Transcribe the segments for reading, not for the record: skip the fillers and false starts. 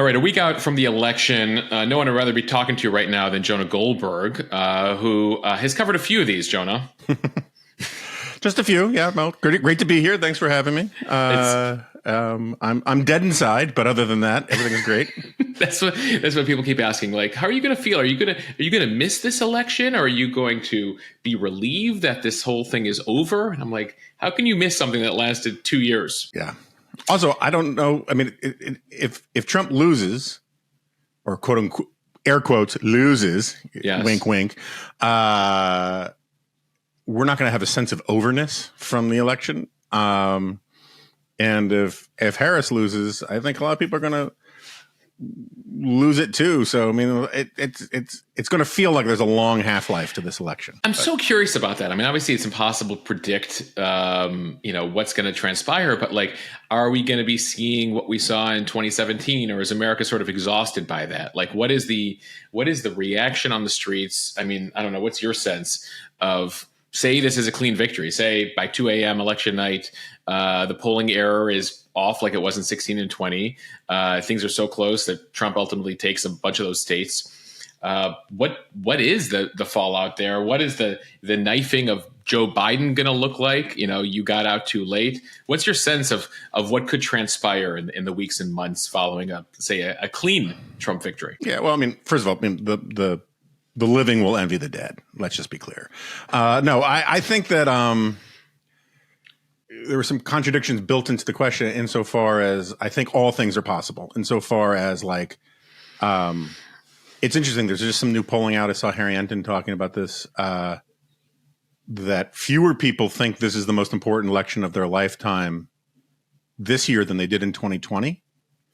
All right, a week out from the election, no one would rather be talking to you right now than Jonah Goldberg, who has covered a few of these, Jonah. Just a few, yeah. Well, great to be here. Thanks for having me. I'm dead inside, but other than that, everything's great. That's what people keep asking. Like, how are you going to feel? Are you going to miss this election, or are you going to be relieved that this whole thing is over? And I'm like, how can you miss something that lasted 2 years? Yeah. Also, I don't know. I mean, if Trump loses, or quote unquote air quotes loses, yes. Wink, wink. We're not going to have a sense of overness from the election. And if Harris loses, I think a lot of people are going to lose it too. So, I mean, it's going to feel like there's a long half-life to this election. I'm so curious about that. I mean, obviously it's impossible to predict, what's going to transpire, but like, are we going to be seeing what we saw in 2017, or is America sort of exhausted by that? Like, what is the reaction on the streets? I mean, I don't know. What's your sense of, say this is a clean victory, say by 2 a.m. election night, the polling error is off like it was in 16 and 20. Things are so close that Trump ultimately takes a bunch of those states. What is the fallout there? What is the knifing of Joe Biden going to look like? You got out too late. What's your sense of what could transpire in the weeks and months following a clean Trump victory? Yeah, well, I mean, first of all, I mean, the living will envy the dead. Let's just be clear. No, I think that there were some contradictions built into the question insofar as I think all things are possible. Insofar as like, it's interesting. There's just some new polling out. I saw Harry Enton talking about this, that fewer people think this is the most important election of their lifetime this year than they did in 2020.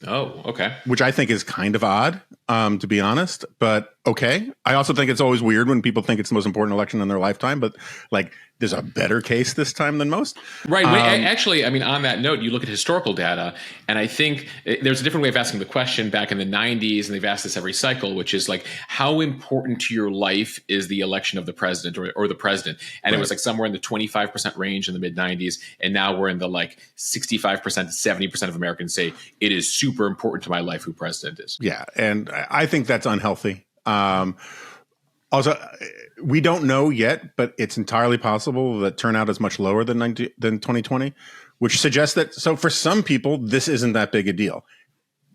Oh, okay. Which I think is kind of odd, to be honest, but okay. I also think it's always weird when people think it's the most important election in their lifetime, but like there's a better case this time than most. Right. Actually, I mean, on that note, you look at historical data, and I think there's a different way of asking the question back in the 90s, and they've asked this every cycle, which is like, how important to your life is the election of the president or the president? And It was like somewhere in the 25% range in the mid 90s. And now we're in the like 65% to 70% of Americans say it is super important to my life who president is. Yeah. And I think that's unhealthy. Also, we don't know yet, but it's entirely possible that turnout is much lower than 2020, which suggests that, so for some people, this isn't that big a deal.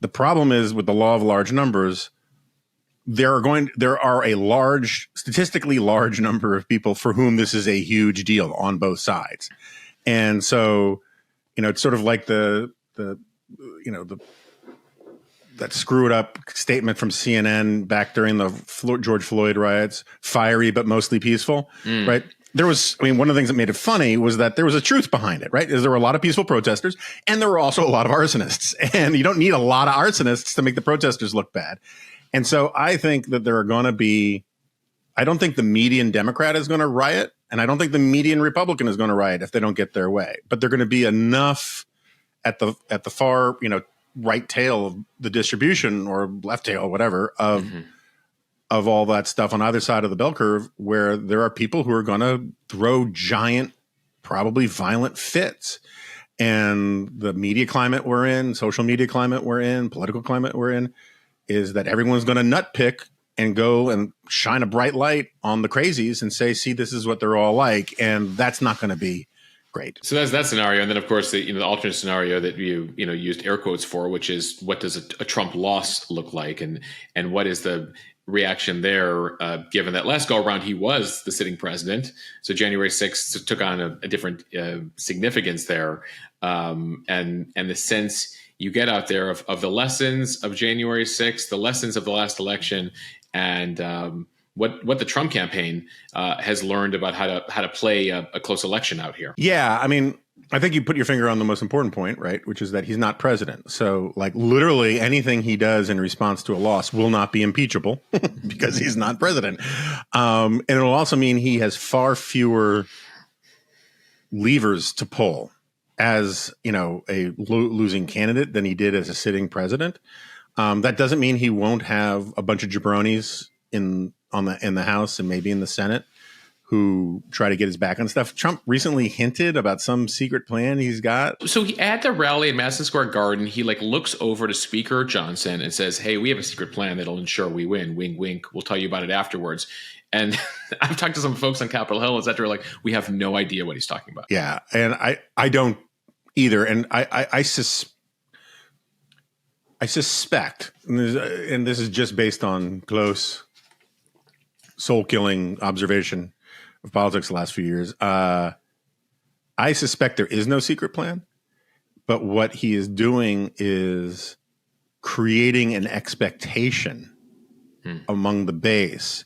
The problem is with the law of large numbers, there are a statistically large number of people for whom this is a huge deal on both sides. And so, it's sort of like that screwed up statement from CNN back during the George Floyd riots, fiery but mostly peaceful, right? One of the things that made it funny was that there was a truth behind it, right? There were a lot of peaceful protesters and there were also a lot of arsonists, and you don't need a lot of arsonists to make the protesters look bad. And so I think that I don't think the median Democrat is going to riot, and I don't think the median Republican is going to riot if they don't get their way, but they're going to be enough at the far, right tail of the distribution, or left tail, whatever, of all that stuff on either side of the bell curve, where there are people who are going to throw giant, probably violent fits. And the media climate we're in, social media climate we're in, political climate we're in, is that everyone's going to nutpick and go and shine a bright light on the crazies and say, see, this is what they're all like. And that's not going to be great. So that's that scenario, and then of course the alternate scenario that you used air quotes for, which is what does a Trump loss look like, and what is the reaction there, given that last go around he was the sitting president, so January 6th took on a different significance there, and the sense you get out there of the lessons of January 6th, the lessons of the last election, and what the Trump campaign has learned about how to play a close election out here. Yeah, I mean, I think you put your finger on the most important point, right? Which is that he's not president. So, like, literally anything he does in response to a loss will not be impeachable because he's not president. And it'll also mean he has far fewer levers to pull as, a losing candidate than he did as a sitting president. That doesn't mean he won't have a bunch of jabronis in the House and maybe in the Senate who try to get his back on stuff. Trump recently hinted about some secret plan he's got. So he at the rally at Madison Square Garden, he like looks over to Speaker Johnson and says, "Hey, we have a secret plan that'll ensure we win. Wink, wink. We'll tell you about it afterwards." And I've talked to some folks on Capitol Hill, etc. Like, we have no idea what he's talking about. Yeah, and I don't either. And I suspect, and this is just based on close, soul-killing observation of politics the last few years. I suspect there is no secret plan, but what he is doing is creating an expectation among the base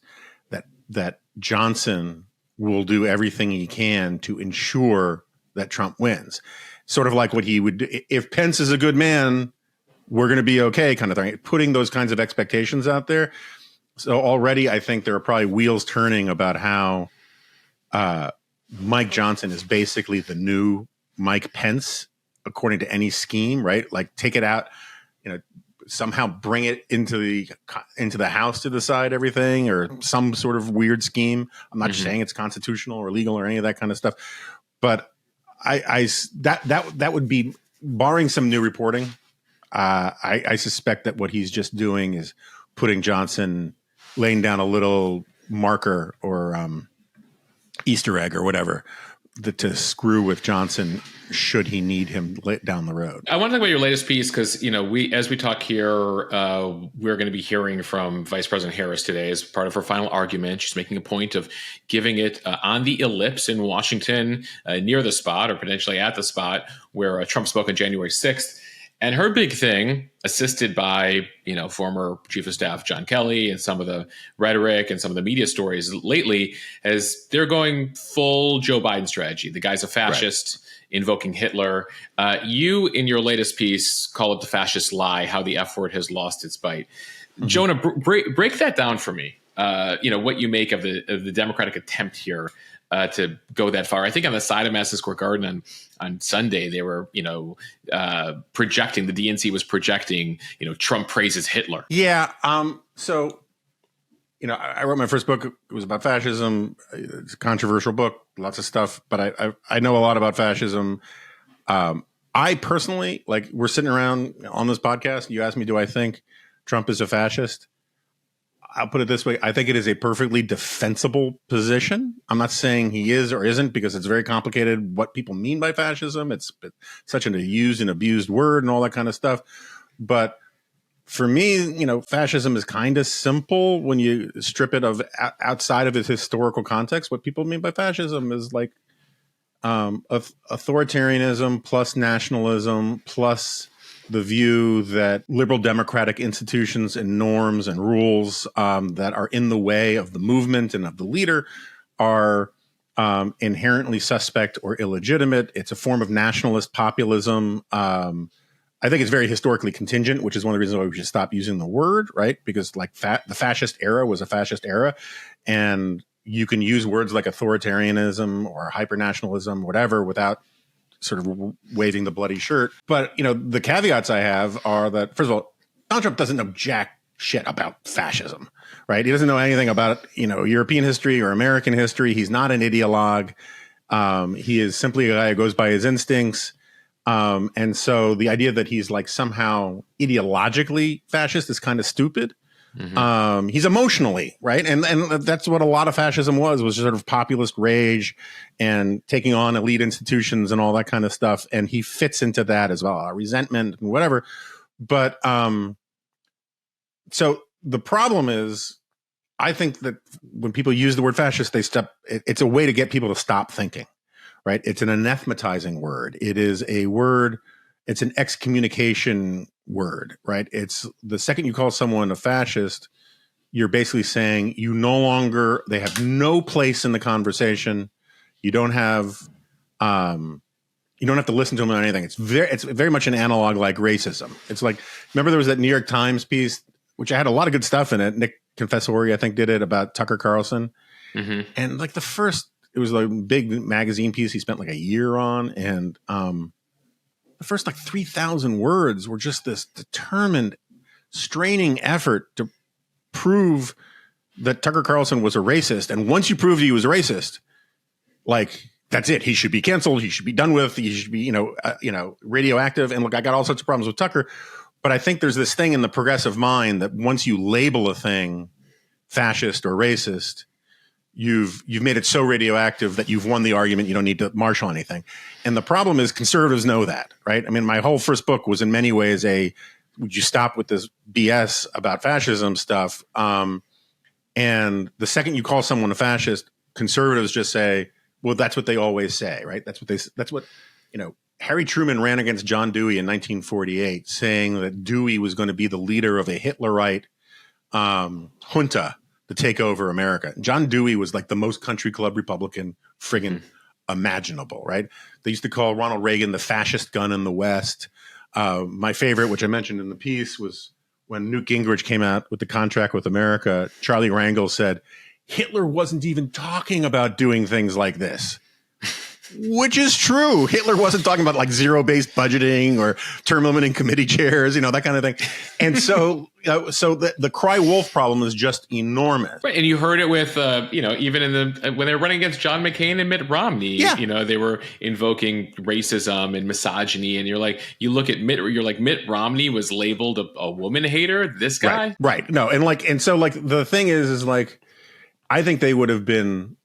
that Johnson will do everything he can to ensure that Trump wins. Sort of like what he would do. If Pence is a good man, we're going to be okay, kind of thing. Putting those kinds of expectations out there. So already I think there are probably wheels turning about how Mike Johnson is basically the new Mike Pence, according to any scheme, right? Like, take it out, somehow bring it into the House to decide everything, or some sort of weird scheme. I'm not saying it's constitutional or legal or any of that kind of stuff, but that would be, barring some new reporting. I suspect that what he's just doing is putting Johnson, laying down a little marker or Easter egg or whatever to screw with Johnson should he need him down the road. I want to talk about your latest piece because, as we talk here, we're going to be hearing from Vice President Harris today as part of her final argument. She's making a point of giving it on the ellipse in Washington, near the spot or potentially at the spot where Trump spoke on January 6th. And her big thing, assisted by, former Chief of Staff John Kelly and some of the rhetoric and some of the media stories lately, is they're going full Joe Biden strategy. The guy's a fascist, invoking Hitler. You, in your latest piece, call it the fascist lie, how the F word has lost its bite. Jonah, break that down for me. What you make of the Democratic attempt here to go that far. I think on the side of Madison Square Garden on Sunday, they were, projecting, the DNC was projecting, Trump praises Hitler. Yeah. So, I wrote my first book. It was about fascism. It's a controversial book, lots of stuff, but I know a lot about fascism. I personally, we're sitting around on this podcast. You asked me, do I think Trump is a fascist? I'll put it this way. I think it is a perfectly defensible position. I'm not saying he is or isn't, because it's very complicated what people mean by fascism. It's such an used and abused word and all that kind of stuff. But for me, fascism is kind of simple when you strip it of outside of its historical context. What people mean by fascism is like authoritarianism plus nationalism plus the view that liberal democratic institutions and norms and rules that are in the way of the movement and of the leader are inherently suspect or illegitimate. It's a form of nationalist populism. I think it's very historically contingent, which is one of the reasons why we should stop using the word, right? Because the fascist era was a fascist era, and you can use words like authoritarianism or hypernationalism, whatever, without sort of waving the bloody shirt. But, the caveats I have are that, first of all, Donald Trump doesn't know jack shit about fascism, right? He doesn't know anything about, European history or American history. He's not an ideologue. He is simply a guy who goes by his instincts. And so the idea that he's somehow ideologically fascist is kind of stupid. He's emotionally, right? And that's what a lot of fascism was sort of populist rage and taking on elite institutions and all that kind of stuff. And he fits into that as well, resentment and whatever. But so the problem is, I think that when people use the word fascist, it's a way to get people to stop thinking, right? It's an anathematizing word. It is a word. It's an excommunication word, right? It's the second you call someone a fascist, you're basically saying they have no place in the conversation. You don't have to listen to them on anything. It's very much an analog like racism. It's like, remember there was that New York Times piece, which had a lot of good stuff in it. Nick Confessori, I think, did it about Tucker Carlson. And it was a big magazine piece he spent a year on. And the first 3,000 words were just this determined, straining effort to prove that Tucker Carlson was a racist, and once you proved he was a racist, like that's it. He should be canceled. He should be done with. He should be, radioactive. And look, I got all sorts of problems with Tucker, but I think there's this thing in the progressive mind that once you label a thing fascist or racist, you've made it so radioactive that you've won the argument. You don't need to marshal anything. And the problem is conservatives know that, right? I mean, my whole first book was in many ways would you stop with this BS about fascism stuff? And the second you call someone a fascist, conservatives just say, well, that's what they always say, right? That's what Harry Truman ran against John Dewey in 1948, saying that Dewey was going to be the leader of a Hitlerite junta to take over America. John Dewey was like the most country club Republican friggin' imaginable, right? They used to call Ronald Reagan the fascist gun in the West. My favorite, which I mentioned in the piece, was when Newt Gingrich came out with the contract with America. Charlie Rangel said, Hitler wasn't even talking about doing things like this. Which is true. Hitler wasn't talking about like zero-based budgeting or term limiting committee chairs, that kind of thing. And so the cry wolf problem is just enormous. Right, and you heard it with, even when they were running against John McCain and Mitt Romney, they were invoking racism and misogyny. And you look at Mitt Romney was labeled a woman hater. This guy, right? No, and so the thing is I think they would have been.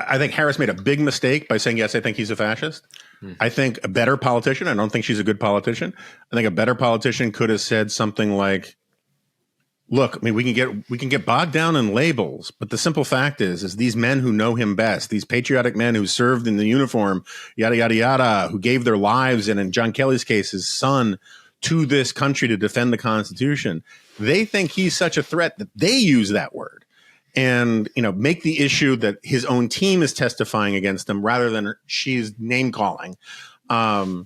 I think Harris made a big mistake by saying, yes, I think he's a fascist. I think a better politician, I don't think she's a good politician. I think a better politician could have said something like, look, I mean, we can get bogged down in labels, but the simple fact is these men who know him best, these patriotic men who served in the uniform, yada, yada, yada, who gave their lives, and in John Kelly's case, his son, to this country to defend the Constitution, they think he's such a threat that they use that word. And, make the issue that his own team is testifying against him rather than she's name calling. So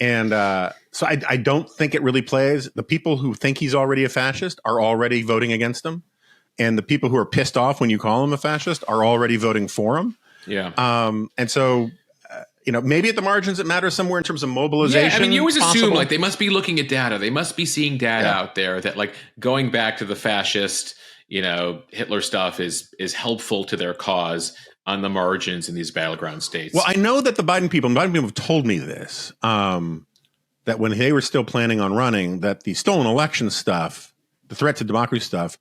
I don't think it really plays. The people who think he's already a fascist are already voting against him. And the people who are pissed off when you call him a fascist are already voting for him. Yeah. And so, maybe at the margins it matters somewhere in terms of mobilization. Yeah, I mean, you always assume they must be looking at data. They must be seeing data out there that going back to the fascist Hitler stuff is helpful to their cause on the margins in these battleground states. Well, I know that the Biden people have told me this, that when they were still planning on running, that the stolen election stuff, the threat to democracy stuff,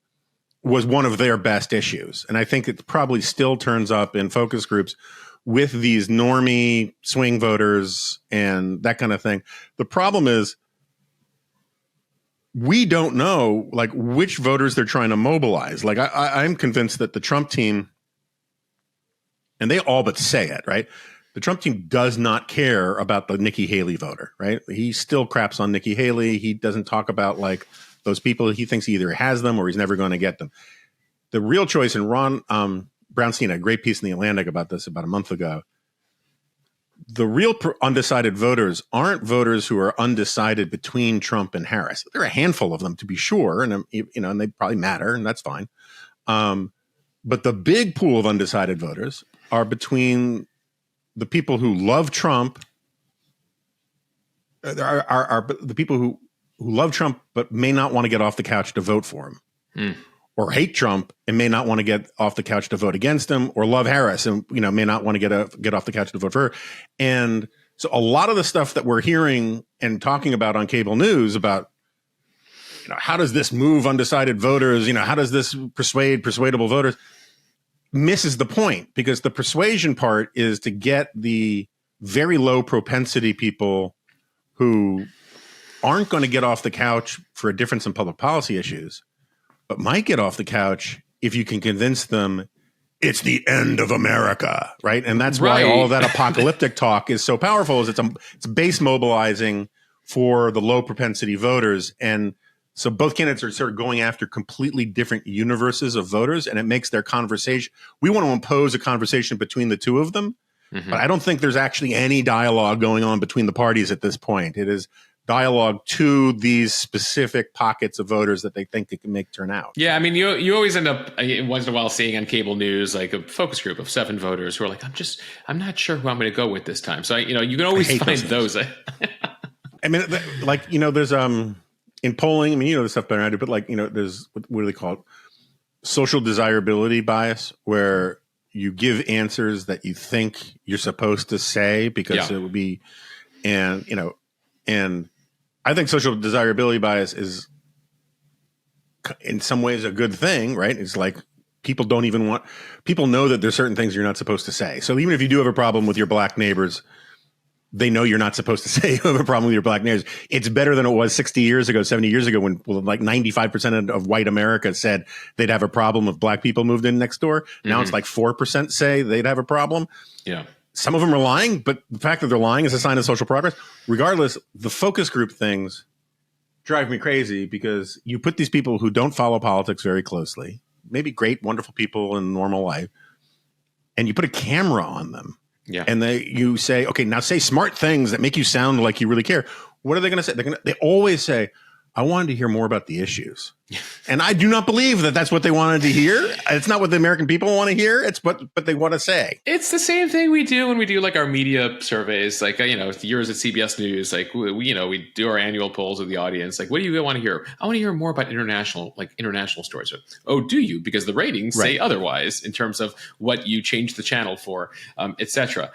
was one of their best issues. And I think it probably still turns up in focus groups with these normie swing voters and that kind of thing. The problem is, we don't know which voters they're trying to mobilize. I'm convinced that the Trump team, and they all but say it, right? The Trump team does not care about the Nikki Haley voter, right? He still craps on Nikki Haley. He doesn't talk about those people. He thinks he either has them or he's never going to get them. The real choice, and Ron Brownstein had a great piece in The Atlantic about this about a month ago. The real undecided voters aren't voters who are undecided between Trump and Harris. There are a handful of them, to be sure, and and they probably matter, and that's fine. But the big pool of undecided voters are between the people who love Trump, are the people who love Trump but may not want to get off the couch to vote for him. Or hate Trump and may not want to get off the couch to vote against him, or love Harris and may not want to get off the couch to vote for her. And so a lot of the stuff that we're hearing and talking about on cable news about how does this move undecided voters, how does this persuade persuadable voters, misses the point, because the persuasion part is to get the very low propensity people who aren't going to get off the couch for a difference in public policy issues, but might get off the couch if you can convince them it's the end of America, right? And that's why all of that apocalyptic talk is so powerful. Is it's base mobilizing for the low propensity voters, and so both candidates are sort of going after completely different universes of voters, and it makes their conversation. We want to impose a conversation between the two of them, but I don't think there's actually any dialogue going on between the parties at this point. It is dialogue to these specific pockets of voters that they think it can make turn out. Yeah, I mean, you always end up once in a while seeing on cable news a focus group of 7 voters who are I'm not sure who I'm going to go with this time. So you can always find those. I mean, there's in polling. I mean, this stuff better than I do, but there's what do they call it? social desirability bias, where you give answers that you think you're supposed to say because it would be, and I think social desirability bias is in some ways a good thing, right? It's like people know that there's certain things you're not supposed to say. So even if you do have a problem with your black neighbors, they know you're not supposed to say you have a problem with your black neighbors. It's better than it was 60 years ago, 70 years ago, when like 95% of white America said they'd have a problem if black people moved in next door. Now it's like 4% say they'd have a problem. Yeah. Some of them are lying, but the fact that they're lying is a sign of social progress. Regardless, the focus group things drive me crazy because you put these people who don't follow politics very closely, maybe great, wonderful people in normal life, and you put a camera on them. Yeah. And you say, okay, now say smart things that make you sound like you really care. What are they going to say? They always say, I wanted to hear more about the issues. And I do not believe that that's what they wanted to hear. It's not what the American people want to hear. It's what they want to say. It's the same thing we do when we do like our media surveys, like, yours at CBS News, like we do our annual polls of the audience. Like, what do you want to hear? I want to hear more about international stories. Oh, do you? Because the ratings say otherwise in terms of what you change the channel for, etc.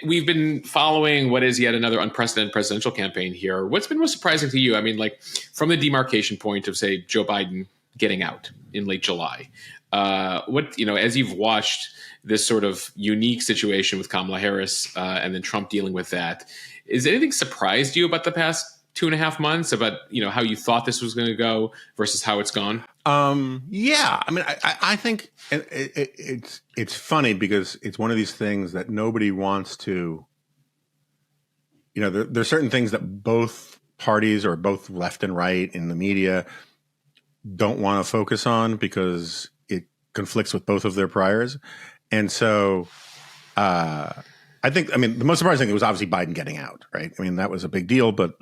We've been following what is yet another unprecedented presidential campaign here. What's been most surprising to you? I mean, like from the demarcation point of, say, Joe Biden getting out in late July, as you've watched this sort of unique situation with Kamala Harris and then Trump dealing with that, is anything surprised you about the past 2.5 months about, how you thought this was going to go versus how it's gone? Yeah. I mean, I think it's funny because it's one of these things that nobody wants to, there's certain things that both parties or both left and right in the media don't want to focus on because it conflicts with both of their priors. And so the most surprising thing was obviously Biden getting out, right? I mean, that was a big deal, but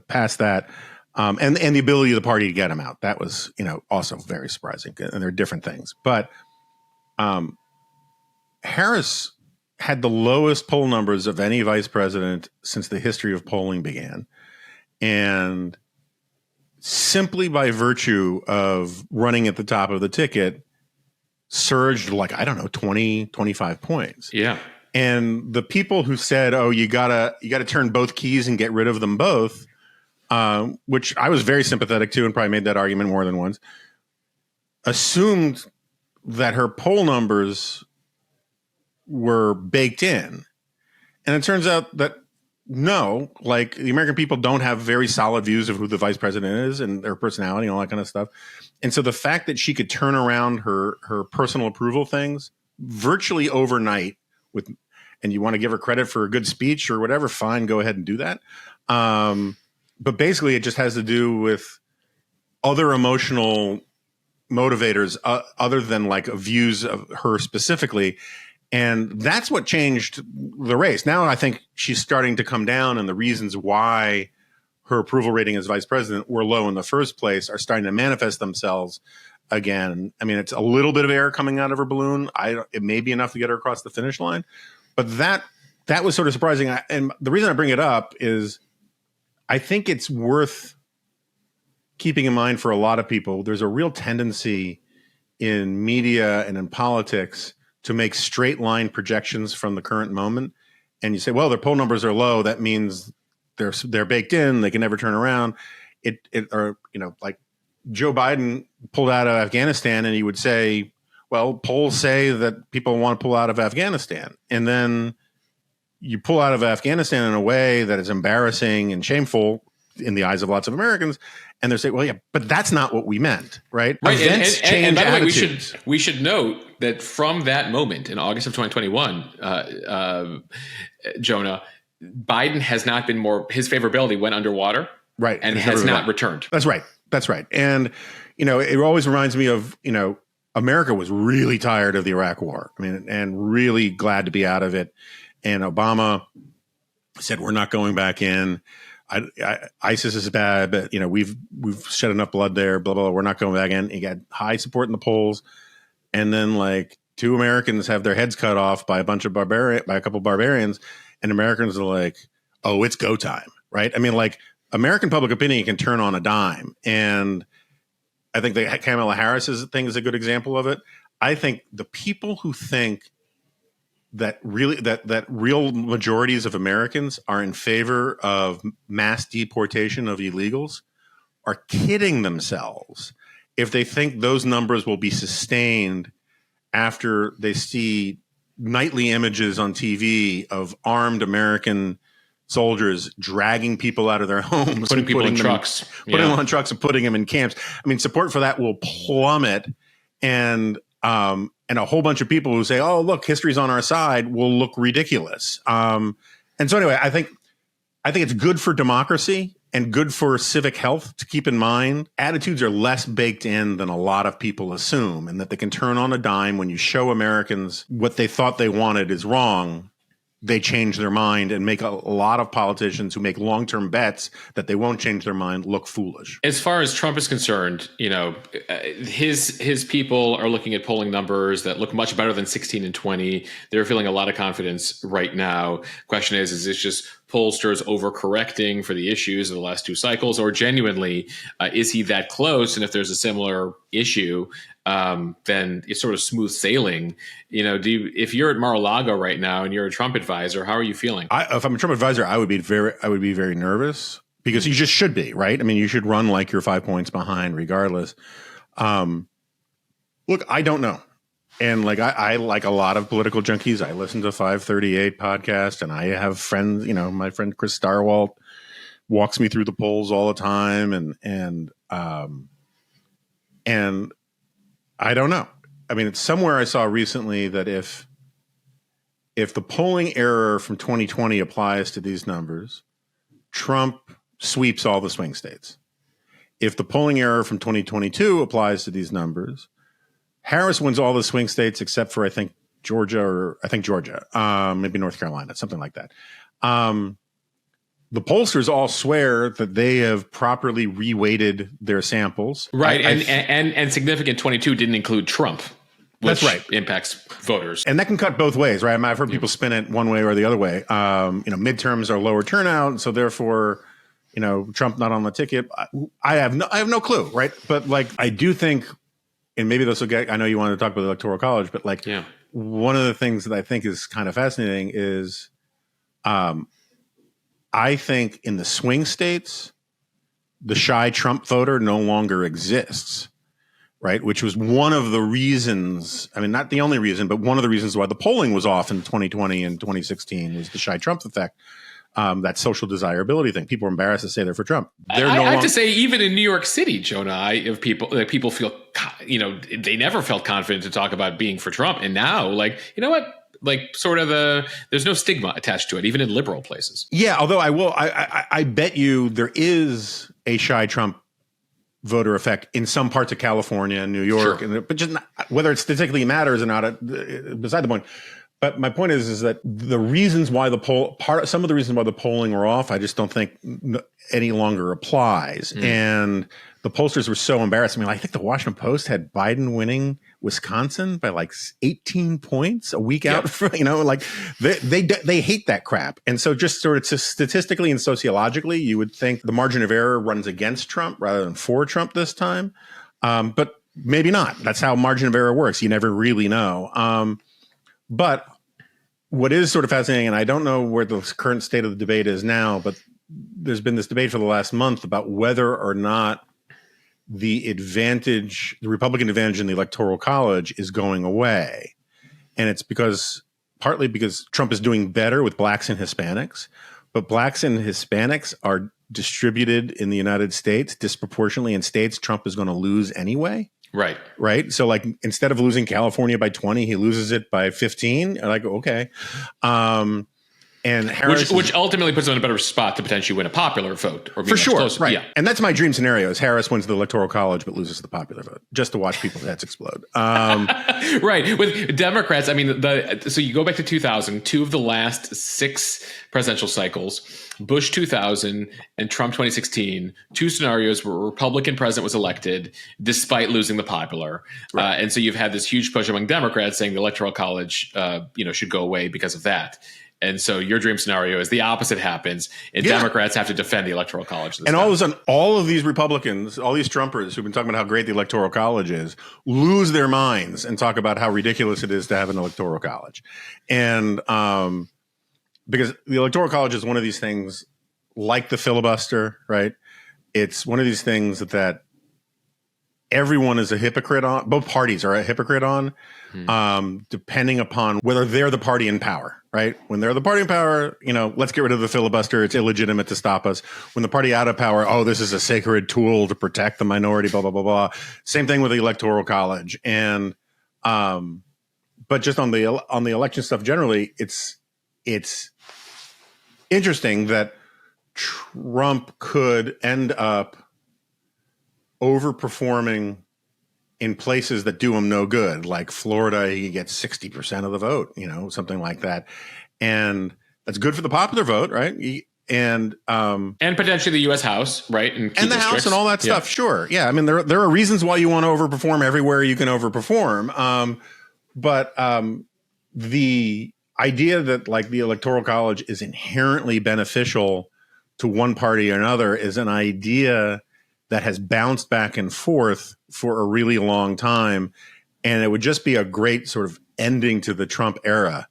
past that, and the ability of the party to get him out, that was, also very surprising. And there are different things. But Harris had the lowest poll numbers of any vice president since the history of polling began. And simply by virtue of running at the top of the ticket, surged 20, 25 points. Yeah. And the people who said, oh, you gotta turn both keys and get rid of them both, which I was very sympathetic to and probably made that argument more than once, assumed that her poll numbers were baked in. And it turns out that no, like the American people don't have very solid views of who the vice president is and their personality and all that kind of stuff. And so the fact that she could turn around her personal approval things virtually overnight and you want to give her credit for a good speech or whatever, fine, go ahead and do that. But basically it just has to do with other emotional motivators other than like views of her specifically. And that's what changed the race. Now I think she's starting to come down, and the reasons why her approval rating as vice president were low in the first place are starting to manifest themselves again. I mean, it's a little bit of air coming out of her balloon. It may be enough to get her across the finish line, but that was sort of surprising. And the reason I bring it up is I think it's worth keeping in mind for a lot of people. There's a real tendency in media and in politics to make straight line projections from the current moment. And you say, well, their poll numbers are low. That means they're baked in. They can never turn around. Like Joe Biden pulled out of Afghanistan, and he would say, well, polls say that people want to pull out of Afghanistan. And then you pull out of Afghanistan in a way that is embarrassing and shameful in the eyes of lots of Americans. And they're saying, well, yeah, but that's not what we meant, right? Right. Events change and by the way, attitudes. we should note that from that moment in August of 2021, Jonah, Biden has not been more, his favorability went underwater, right, and has not returned. That's right. And, it always reminds me of, America was really tired of the Iraq War. I mean, and really glad to be out of it. And Obama said, we're not going back in. ISIS is bad, but we've shed enough blood there. Blah blah blah. We're not going back in. He got high support in the polls, and then like 2 Americans have their heads cut off by a couple barbarians, and Americans are like, "Oh, it's go time!" Right? I mean, like American public opinion can turn on a dime, and I think the Kamala Harris's thing is a good example of it. I think the people who think that real majorities of Americans are in favor of mass deportation of illegals are kidding themselves if they think those numbers will be sustained after they see nightly images on TV of armed American soldiers dragging people out of their homes, putting people in trucks, putting them on trucks and putting them in camps. I mean, support for that will plummet, and a whole bunch of people who say, "Oh, look, history's on our side," will look ridiculous. And so, anyway, I think it's good for democracy and good for civic health to keep in mind attitudes are less baked in than a lot of people assume, and that they can turn on a dime when you show Americans what they thought they wanted is wrong. They change their mind and make a lot of politicians who make long-term bets that they won't change their mind look foolish. As far as Trump is concerned, his people are looking at polling numbers that look much better than 16 and 20. They're feeling a lot of confidence right now. Question is this just pollsters overcorrecting for the issues of the last two cycles, or genuinely, is he that close? And if there's a similar issue, then it's sort of smooth sailing. If you're at Mar-a-Lago right now and you're a Trump advisor, how are you feeling? If I'm a Trump advisor, I would be very nervous, because you just should be, right? I mean, you should run like you're 5 points behind regardless. Look, I don't know. And like I like a lot of political junkies. I listen to 538 podcast, and I have friends, my friend Chris Starwalt walks me through the polls all the time. And I don't know. I mean, it's somewhere I saw recently that if the polling error from 2020 applies to these numbers, Trump sweeps all the swing states. If the polling error from 2022 applies to these numbers, Harris wins all the swing states except for, Georgia, maybe North Carolina, something like that. The pollsters all swear that they have properly reweighted their samples. Right. And significant 22 didn't include Trump. Which That's right. Impacts voters. And that can cut both ways, right? I've heard people spin it one way or the other way. Midterms are lower turnout, so therefore, Trump not on the ticket. I have no clue, right? But I do think, and maybe this will get, I know you wanted to talk about the Electoral College, but one of the things that I think is kind of fascinating is I think in the swing states, the shy Trump voter no longer exists, right? Which was one of the reasons, I mean, not the only reason, but one of the reasons why the polling was off in 2020 and 2016 was the shy Trump effect. That social desirability thing. People are embarrassed to say they're for Trump. I have to say, even in New York City, Jonah, if people feel, they never felt confident to talk about being for Trump. And now, there's no stigma attached to it, even in liberal places. Yeah, although I bet you there is a shy Trump voter effect in some parts of California and New York, sure. But just whether it statistically matters or not, beside the point. But my point is that the reasons why some of the reasons why the polling were off, I just don't think any longer applies. And the pollsters were so embarrassed. I mean, I think the Washington Post had Biden winning Wisconsin by 18 points a week out. They hate that crap. And so just sort of statistically and sociologically, you would think the margin of error runs against Trump rather than for Trump this time. But maybe not. That's how margin of error works. You never really know. But what is sort of fascinating, and I don't know where the current state of the debate is now, but there's been this debate for the last month about whether or not the Republican advantage in the Electoral College is going away. And it's partly because Trump is doing better with blacks and Hispanics, but blacks and Hispanics are distributed in the United States disproportionately in states Trump is going to lose anyway. Right. So instead of losing California by 20, he loses it by 15. Okay. And Harris, which ultimately puts him in a better spot to potentially win a popular vote, or for sure, closer. Right? Yeah. And that's my dream scenario: is Harris wins the Electoral College but loses the popular vote, just to watch people's heads explode. Right. With Democrats, I mean, so you go back to 2000, two of the last 6 presidential cycles, Bush 2000 and Trump 2016, two scenarios where a Republican president was elected despite losing the popular, right. And so you've had this huge push among Democrats saying the Electoral College, should go away because of that. And so your dream scenario is the opposite happens, and Democrats have to defend the Electoral College. And all of a sudden, all of these Republicans, all these Trumpers who've been talking about how great the Electoral College is, lose their minds and talk about how ridiculous it is to have an Electoral College. And because the Electoral College is one of these things like the filibuster, right? It's one of these things that everyone is a hypocrite on. Both parties are a hypocrite on, depending upon whether they're the party in power, right? When they're the party in power, let's get rid of the filibuster. It's illegitimate to stop us. When the party out of power, oh, this is a sacred tool to protect the minority, blah, blah, blah, blah. Same thing with the Electoral College. And, but just on the election stuff generally, it's interesting that Trump could end up overperforming in places that do him no good, like Florida. He gets 60% of the vote, something like that, and that's good for the popular vote, right? And potentially the U.S. House, right, and the House and all that stuff. Sure, yeah. I mean, there are reasons why you want to overperform everywhere you can overperform, but the idea that like the Electoral College is inherently beneficial to one party or another is an idea that has bounced back and forth for a really long time. And it would just be a great sort of ending to the Trump era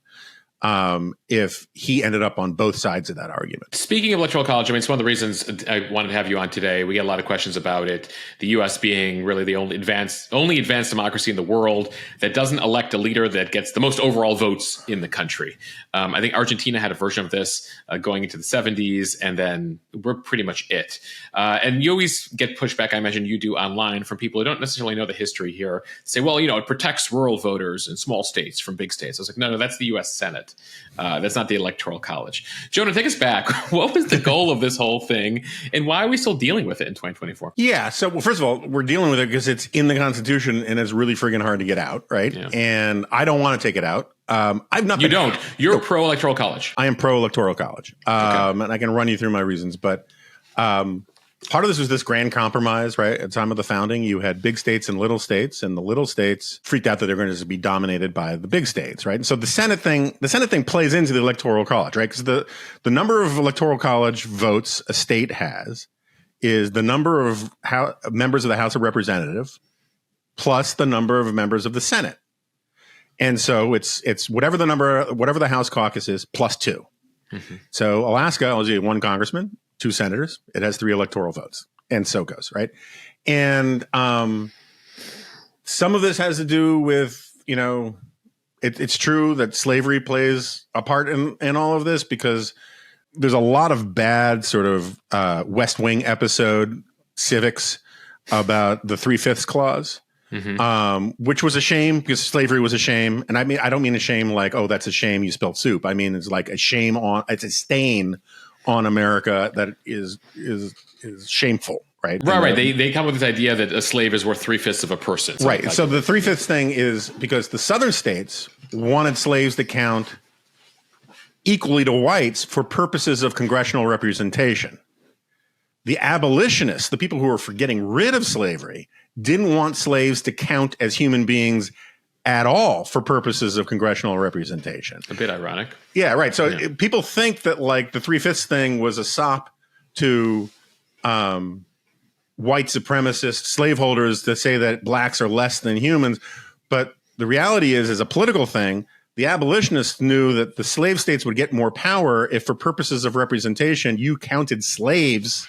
if he ended up on both sides of that argument. Speaking of Electoral College, I mean, it's one of the reasons I wanted to have you on today. We get a lot of questions about it. The U.S. being really the only advanced democracy in the world that doesn't elect a leader that gets the most overall votes in the country. I think Argentina had a version of this going into the 70s, and then we're pretty much it. And you always get pushback, I imagine you do online, from people who don't necessarily know the history here. Say, well, it protects rural voters in small states from big states. I was like, no, that's the U.S. Senate. That's not the Electoral College. Jonah, take us back. What was the goal of this whole thing, and why are we still dealing with it in 2024? Yeah. So, well, first of all, we're dealing with it because it's in the Constitution and it's really friggin' hard to get out, right? Yeah. And I don't want to take it out. I've not. You don't. You're pro Electoral College. I am pro Electoral College, and I can run you through my reasons. But part of this was this grand compromise, right? At the time of the founding, you had big states and the little states freaked out that they're going to be dominated by the big states, right? And so the Senate thing plays into the Electoral College, right? Because the number of Electoral College votes a state has is the number of members of the House of Representatives plus the number of members of the Senate. And so it's whatever the House caucus is plus 2. Mm-hmm. So Alaska has 1 congressman, 2 senators. It has 3 electoral votes, and so goes, right? And some of this has to do with, it's true that slavery plays a part in all of this, because there's a lot of bad sort of West Wing episode civics about the 3/5ths Clause. Mm-hmm. Which was a shame, because slavery was a shame. And I don't mean a shame like, oh, that's a shame you spilled soup. I mean, it's like it's a stain on America that is shameful, right? Right. They come with this idea that a slave is worth 3/5 of a person. Right. Like, so the 3/5 thing is because the southern states wanted slaves to count equally to whites for purposes of congressional representation. The abolitionists, the people who were for getting rid of slavery, didn't want slaves to count as human beings at all for purposes of congressional representation. A bit ironic. Yeah, right. So people think that like the 3/5 thing was a sop to white supremacist slaveholders to say that blacks are less than humans. But the reality is, as a political thing, the abolitionists knew that the slave states would get more power if, for purposes of representation, you counted slaves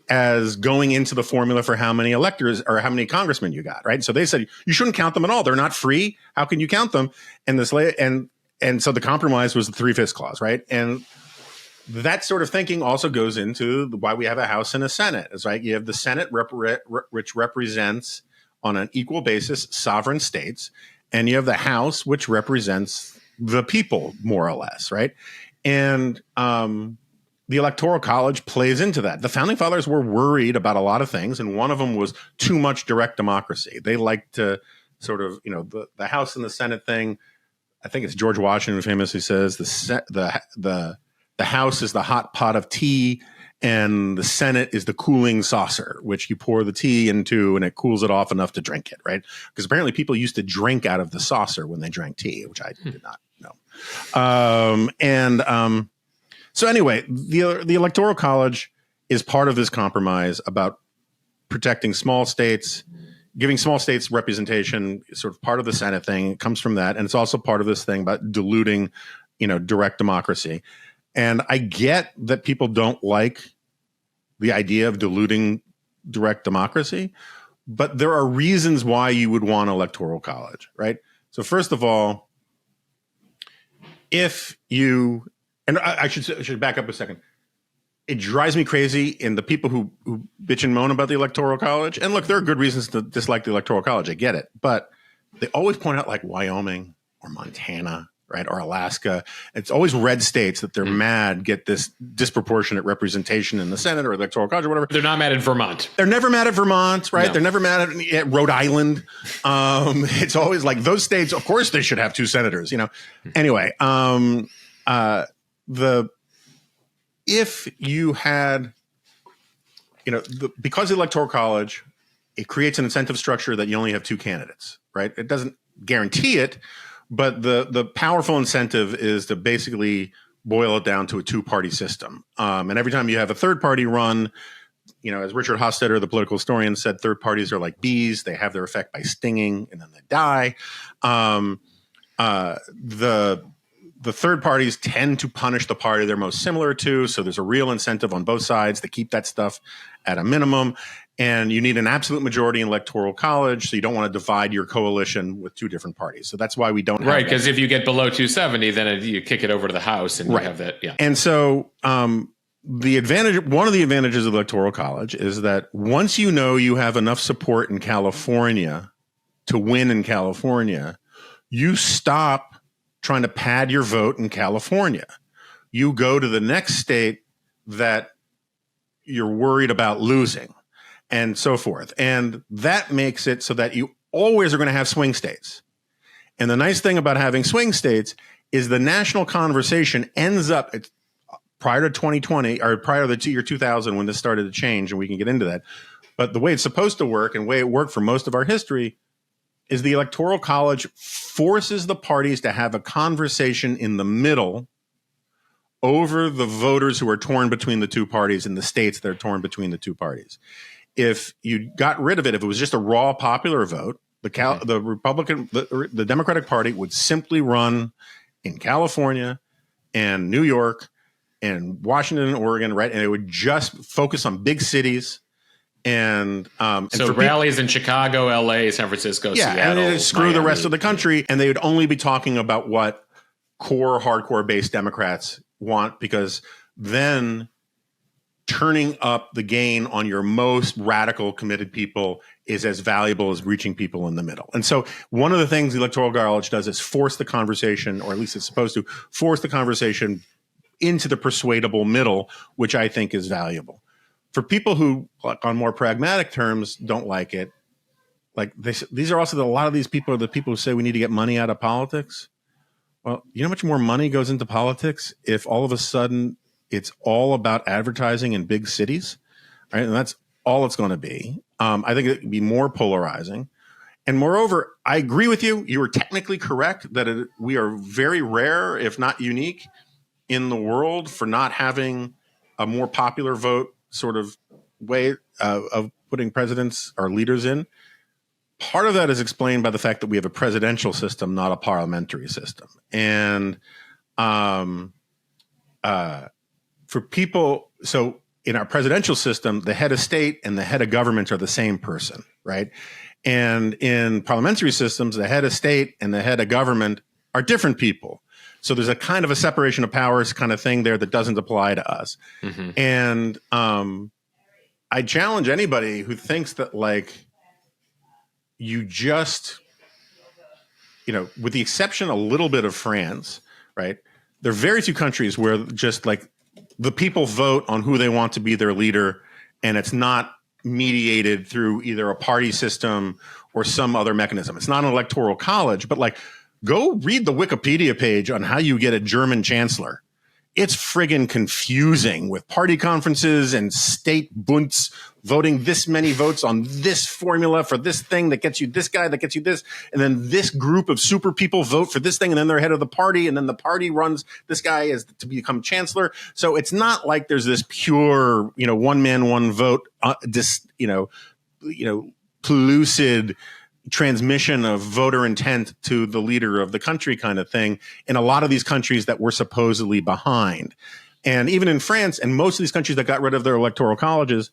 as going into the formula for how many electors or how many congressmen you got, right? So they said you shouldn't count them at all. They're not free. How can you count them? And so the compromise was the 3/5ths Clause, right? And that sort of thinking also goes into why we have a House and a Senate. It's right. You have the Senate, which represents on an equal basis sovereign states, and you have the House, which represents the people, more or less, right? And the Electoral College plays into that. The Founding Fathers were worried about a lot of things, and one of them was too much direct democracy. They liked to sort of, the House and the Senate thing. I think it's George Washington who famously says the House is the hot pot of tea, and the Senate is the cooling saucer, which you pour the tea into, and it cools it off enough to drink it, right? Because apparently people used to drink out of the saucer when they drank tea, which I did not know. So anyway, the Electoral College is part of this compromise about protecting small states, giving small states representation, sort of part of the Senate thing. It comes from that. And it's also part of this thing about diluting, direct democracy. And I get that people don't like the idea of diluting direct democracy, but there are reasons why you would want Electoral College, right? So first of all, if you, and I should back up a second. It drives me crazy in the people who bitch and moan about the Electoral College. And look, there are good reasons to dislike the Electoral College. I get it. But they always point out like Wyoming or Montana, right, or Alaska. It's always red states that they're mad get this disproportionate representation in the Senate or Electoral College or whatever. They're not mad at Vermont. They're never mad at Vermont, right? No. They're never mad at Rhode Island. It's always like those states, of course, they should have 2 senators, Anyway, if you had, because the Electoral College, it creates an incentive structure that you only have 2 candidates, right? It doesn't guarantee it, but the powerful incentive is to basically boil it down to a 2-party system. And every time you have a third party run, as Richard Hofstadter, the political historian, said, third parties are like bees. They have their effect by stinging and then they die. The third parties tend to punish the party they're most similar to. So there's a real incentive on both sides to keep that stuff at a minimum. And you need an absolute majority in Electoral College. So you don't want to divide your coalition with 2 different parties. So that's why we don't have right. Because if you get below 270, then you kick it over to the House and you have that. Yeah. And so one of the advantages of Electoral College is that once you have enough support in California to win in California, you stop trying to pad your vote in California. You go to the next state that you're worried about losing and so forth. And that makes it so that you always are going to have swing states. And the nice thing about having swing states is the national conversation ends up prior to 2020 or prior to the year 2000 when this started to change, and we can get into that. But the way it's supposed to work and the way it worked for most of our history is the Electoral College forces the parties to have a conversation in the middle over the voters who are torn between the 2 parties in the states that are torn between the 2 parties. If you got rid of it, if it was just a raw popular vote, the Democratic Party would simply run in California and New York and Washington and Oregon, right? And it would just focus on big cities. And so rallies in Chicago, LA, San Francisco, Seattle, and screw Miami, the rest of the country. And they would only be talking about what hardcore base Democrats want, because then turning up the gain on your most radical committed people is as valuable as reaching people in the middle. And so one of the things the Electoral College does is force the conversation, or at least it's supposed to force the conversation into the persuadable middle, which I think is valuable. For people who, like, on more pragmatic terms, don't like it, like these are also a lot of these people are the people who say we need to get money out of politics. Well, you know how much more money goes into politics if all of a sudden it's all about advertising in big cities, right? And that's all it's going to be. I think it would be more polarizing. And moreover, I agree with you. You are technically correct that we are very rare, if not unique, in the world for not having a more popular vote sort of way of putting presidents or leaders in. Part of that is explained by the fact that we have a presidential system, not a parliamentary system. And for people, so in our presidential system, the head of state and the head of government are the same person, right? And in parliamentary systems, the head of state and the head of government are different people. So there's a kind of a separation of powers kind of thing there that doesn't apply to us. Mm-hmm. And I challenge anybody who thinks that, like, you just, with the exception a little bit of France, right? There are very few countries where just like the people vote on who they want to be their leader, and it's not mediated through either a party system or some other mechanism. It's not an electoral college, but like, go read the Wikipedia page on how you get a German chancellor. it's friggin' confusing with party conferences and state bunts voting this many votes on this formula for this thing that gets you this guy, that gets you this. And then this group of super people vote for this thing. And then they're head of the party. And then the party runs this guy as to become chancellor. So it's not like there's this pure, one man, one vote, pellucid transmission of voter intent to the leader of the country kind of thing in a lot of these countries that were supposedly behind. And even in France and most of these countries that got rid of their electoral colleges,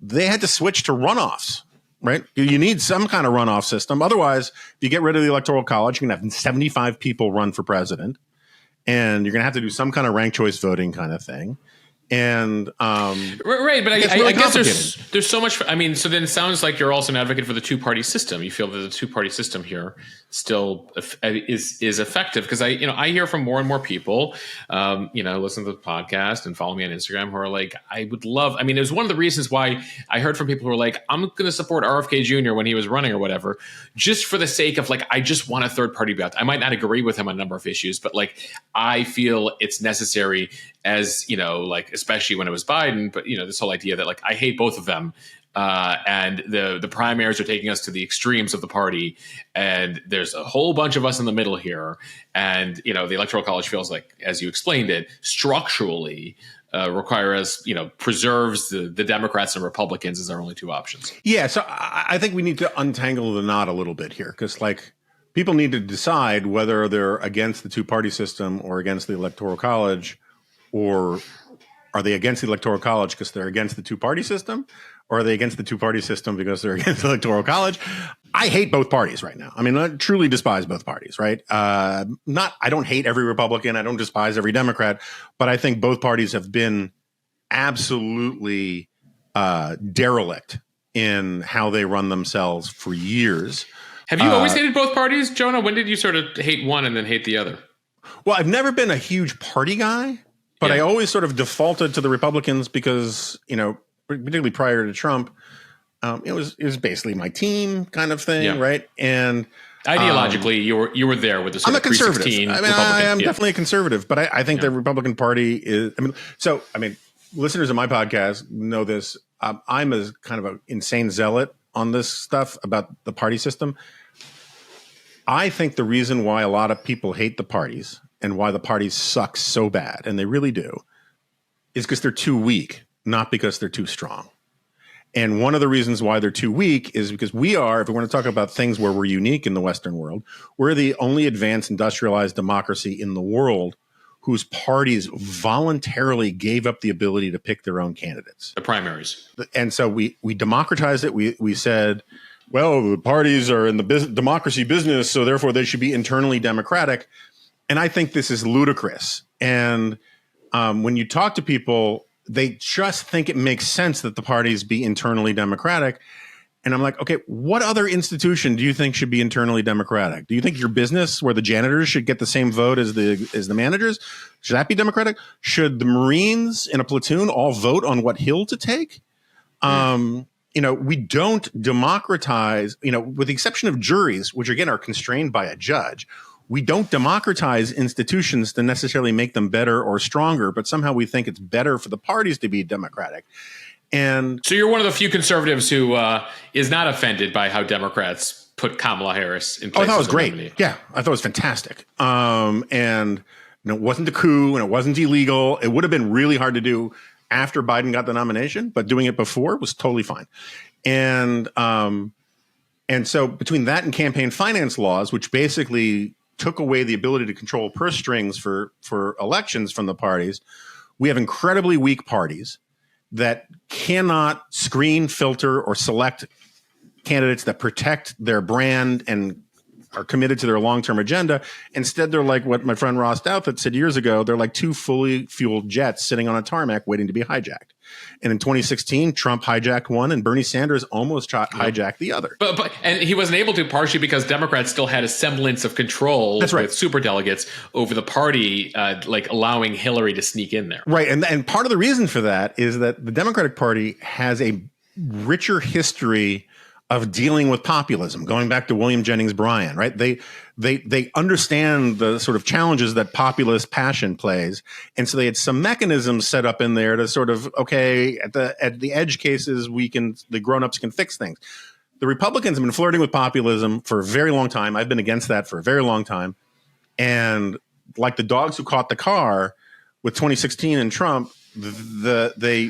they had to switch to runoffs, right? You need some kind of runoff system. Otherwise, if you get rid of the electoral college, you're going to have 75 people run for president, and you're going to have to do some kind of ranked choice voting kind of thing. And right, but I guess there's so much. So then it sounds like you're also an advocate for the two-party system. You feel that the two-party system here still is effective, because I hear from more and more people, listen to the podcast and follow me on Instagram, who are like, I would love. It was one of the reasons why I heard from people who are like, I'm going to support RFK Jr. when he was running or whatever, just for the sake of I just want a third-party ballot. I might not agree with him on a number of issues, but I feel it's necessary, as especially when it was Biden, but this whole idea that I hate both of them, and the primaries are taking us to the extremes of the party, and there's a whole bunch of us in the middle here, and the Electoral College feels like, as you explained it, structurally preserves the Democrats and Republicans as our only two options. Yeah, so I think we need to untangle the knot a little bit here, because people need to decide whether they're against the two-party system or against the Electoral College. Or are they against the Electoral College because they're against the two-party system? Or are they against the two-party system because they're against the Electoral College? I hate both parties right now. I truly despise both parties, right? I don't hate every Republican. I don't despise every Democrat. But I think both parties have been absolutely derelict in how they run themselves for years. Have you always hated both parties, Jonah? When did you sort of hate one and then hate the other? Well, I've never been a huge party guy. But I always sort of defaulted to the Republicans because, particularly prior to Trump, it was basically my team kind of thing, right? And ideologically, you were there with the sort I'm a conservative. I am yeah. definitely a conservative, but I think the Republican Party is. Listeners of my podcast know this. I'm a kind of an insane zealot on this stuff about the party system. I think the reason why a lot of people hate the parties and why the parties suck so bad, and they really do, is because they're too weak, not because they're too strong. And one of the reasons why they're too weak is because we are, if we want to talk about things where we're unique in the Western world, we're the only advanced industrialized democracy in the world whose parties voluntarily gave up the ability to pick their own candidates. The primaries. And so we democratized it. We said, well, the parties are in the democracy business, so therefore they should be internally democratic. And I think this is ludicrous. And when you talk to people, they just think it makes sense that the parties be internally democratic. And I'm like, okay, what other institution do you think should be internally democratic? Do you think your business, where the janitors should get the same vote as the managers, should that be democratic? Should the Marines in a platoon all vote on what hill to take? We don't democratize, with the exception of juries, which again are constrained by a judge. We don't democratize institutions to necessarily make them better or stronger, but somehow we think it's better for the parties to be democratic. And so you're one of the few conservatives who is not offended by how Democrats put Kamala Harris in place. I thought it was great. Nominee. Yeah, I thought it was fantastic. And it wasn't a coup and it wasn't illegal. It would have been really hard to do after Biden got the nomination, but doing it before was totally fine. And so between that and campaign finance laws, which basically took away the ability to control purse strings for elections from the parties, we have incredibly weak parties that cannot screen, filter, or select candidates that protect their brand and are committed to their long-term agenda. Instead, they're like what my friend Ross Douthat said years ago. They're like two fully fueled jets sitting on a tarmac waiting to be hijacked. And in 2016, Trump hijacked one and Bernie Sanders almost hijacked the other. But he wasn't able to, partially because Democrats still had a semblance of control with superdelegates over the party, allowing Hillary to sneak in there. Right. And part of the reason for that is that the Democratic Party has a richer history of dealing with populism, going back to William Jennings Bryan, right? They understand the sort of challenges that populist passion plays. And so they had some mechanisms set up in there to sort of, okay, at the edge cases, the grown-ups can fix things. The Republicans have been flirting with populism for a very long time. I've been against that for a very long time. And like the dogs who caught the car with 2016 and Trump, they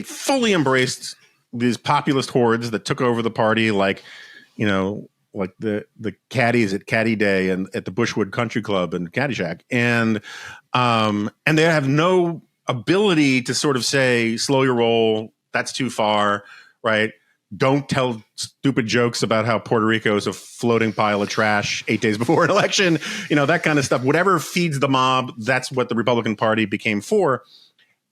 fully embraced these populist hordes that took over the party, like the caddies at Caddy Day and at the Bushwood Country Club and Caddyshack, and they have no ability to sort of say, slow your roll, that's too far, right? Don't tell stupid jokes about how Puerto Rico is a floating pile of trash 8 days before an election, that kind of stuff. Whatever feeds the mob, that's what the Republican Party became for.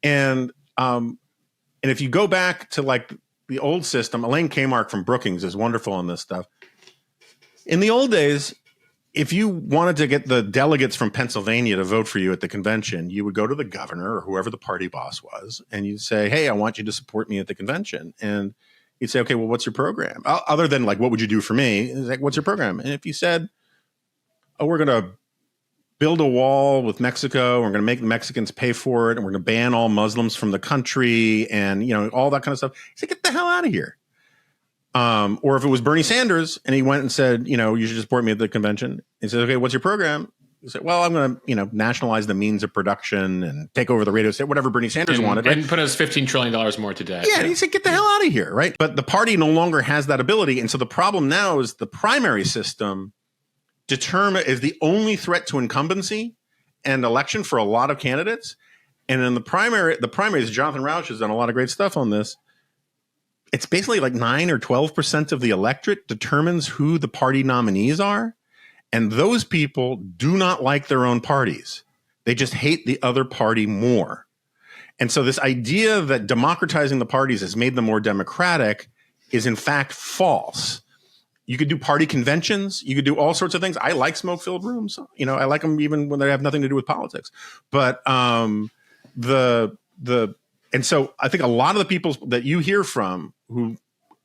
And if you go back to like the old system, Elaine Kmark from Brookings is wonderful on this stuff. In the old days, if you wanted to get the delegates from Pennsylvania to vote for you at the convention, you would go to the governor or whoever the party boss was, and you'd say, hey, I want you to support me at the convention. And you'd say, okay, well, what's your program? Other than like, what would you do for me? It's like, what's your program? And if you said, oh, we're going to build a wall with Mexico, we're going to make the Mexicans pay for it, and we're going to ban all Muslims from the country, and all that kind of stuff, you say, get the hell out of here. Or if it was Bernie Sanders and he went and said, you should support me at the convention, he said, okay, what's your program? You say, well, I'm going to, nationalize the means of production and take over the radio station, whatever Bernie Sanders wanted. And put us $15 trillion more to debt. Yeah, and he said, get the hell out of here, right? But the party no longer has that ability. And so the problem now is the primary system is the only threat to incumbency and election for a lot of candidates. And in the primaries, Jonathan Rauch has done a lot of great stuff on this. It's basically like 9 or 12% of the electorate determines who the party nominees are. And those people do not like their own parties. They just hate the other party more. And so this idea that democratizing the parties has made them more democratic is in fact false. You could do party conventions. You could do all sorts of things. I like smoke-filled rooms. I like them even when they have nothing to do with politics. But and so I think a lot of the people that you hear from who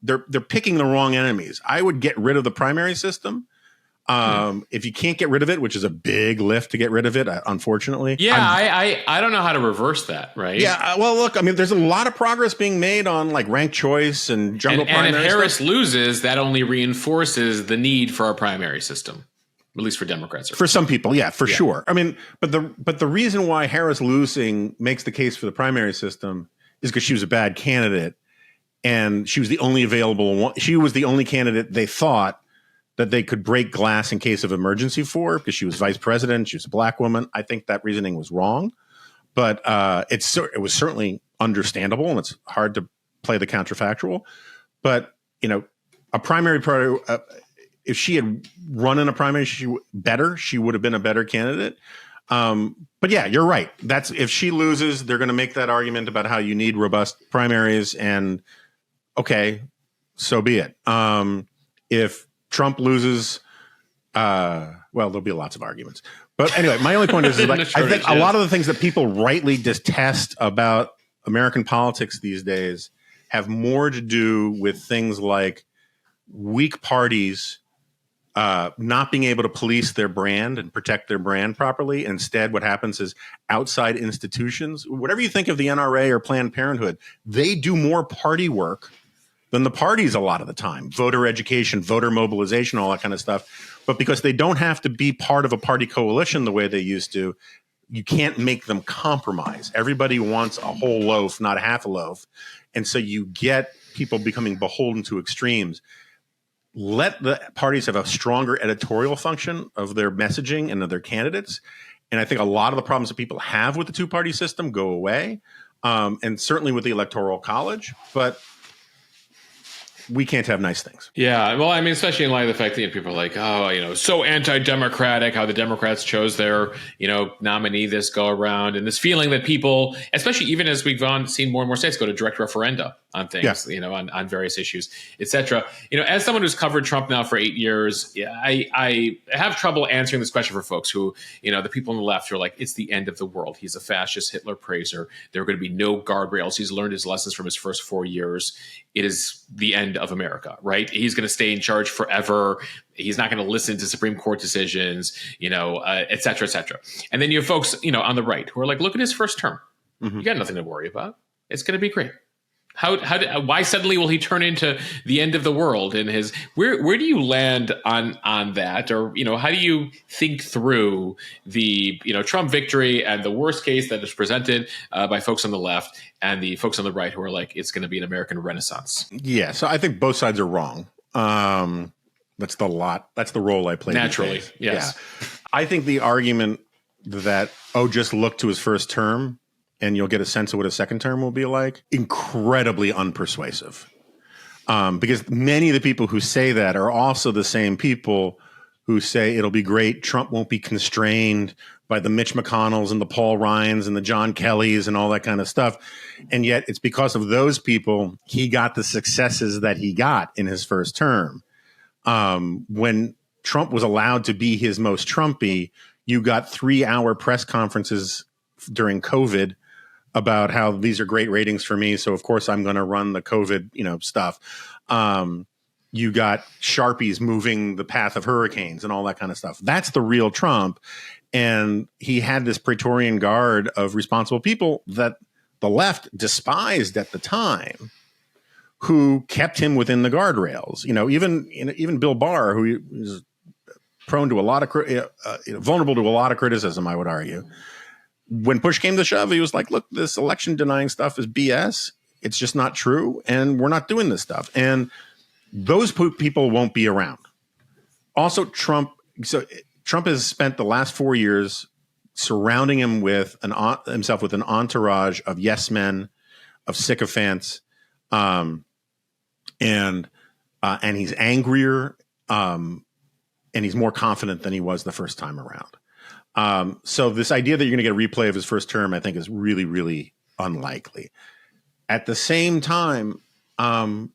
they're picking the wrong enemies. I would get rid of the primary system. If you can't get rid of it, which is a big lift to get rid of it, unfortunately. Yeah, I don't know how to reverse that, right? Yeah, well, look, I mean, there's a lot of progress being made on like ranked choice and jungle primaries. And if Harris loses, that only reinforces the need for our primary system, at least for Democrats. For some people, yeah, for sure. I mean, but the reason why Harris losing makes the case for the primary system is because she was a bad candidate, and she was the only available one. She was the only candidate they thought that they could break glass in case of emergency for, because she was vice president. She was a black woman. I think that reasoning was wrong, but it was certainly understandable, and it's hard to play the counterfactual. But a primary party, if she had run in a primary, she would have been a better candidate. But yeah, you're right. That's if she loses, they're going to make that argument about how you need robust primaries, and okay, so be it. If Trump loses, well, there'll be lots of arguments. But anyway, my only point is like, I think a lot of the things that people rightly detest about American politics these days have more to do with things like weak parties not being able to police their brand and protect their brand properly. Instead, what happens is outside institutions, whatever you think of the NRA or Planned Parenthood, they do more party work than the parties a lot of the time. Voter education, voter mobilization, all that kind of stuff. But because they don't have to be part of a party coalition the way they used to, you can't make them compromise. Everybody wants a whole loaf, not a half a loaf. And so you get people becoming beholden to extremes. Let the parties have a stronger editorial function of their messaging and of their candidates. And I think a lot of the problems that people have with the two-party system go away, and certainly with the Electoral College. But we can't have nice things. Yeah. Well, I mean, especially in light of the fact that people are like, oh, so anti-democratic, how the Democrats chose their, nominee this go around. And this feeling that people, especially even as we've seen more and more states go to direct referenda, on things, on various issues, etc. As someone who's covered Trump now for 8 years, I have trouble answering this question for folks who, the people on the left who are like, it's the end of the world. He's a fascist Hitler praiser. There are going to be no guardrails. He's learned his lessons from his first 4 years. It is the end of America, right? He's going to stay in charge forever. He's not going to listen to Supreme Court decisions, et cetera, et cetera. And then you have folks, on the right who are like, look at his first term. You got nothing to worry about. It's going to be great. Why suddenly will he turn into the end of the world? And where do you land on that, or how do you think through the Trump victory and the worst case that is presented by folks on the left and the folks on the right who are like, it's going to be an American Renaissance? Yeah, so I think both sides are wrong. That's the role I play naturally. Yes, yeah. I think the argument that just look to his first term and you'll get a sense of what a second term will be like, incredibly unpersuasive. Because many of the people who say that are also the same people who say it'll be great, Trump won't be constrained by the Mitch McConnells and the Paul Ryans and the John Kellys and all that kind of stuff. And yet it's because of those people he got the successes that he got in his first term. When Trump was allowed to be his most Trumpy, you got 3-hour press conferences during COVID about how these are great ratings for me. So of course I'm going to run the COVID, stuff. You got Sharpies moving the path of hurricanes and all that kind of stuff. That's the real Trump. And he had this Praetorian Guard of responsible people that the left despised at the time, who kept him within the guardrails. Even Bill Barr, who is prone to a lot of vulnerable to a lot of criticism, I would argue. When push came to shove, he was like, look, this election denying stuff is BS. It's just not true. And we're not doing this stuff. And those people won't be around. Also, Trump has spent the last 4 years surrounding him with himself with an entourage of yes men, of sycophants, and he's angrier, and he's more confident than he was the first time around. So this idea that you're going to get a replay of his first term, I think, is really, really unlikely. At the same time, my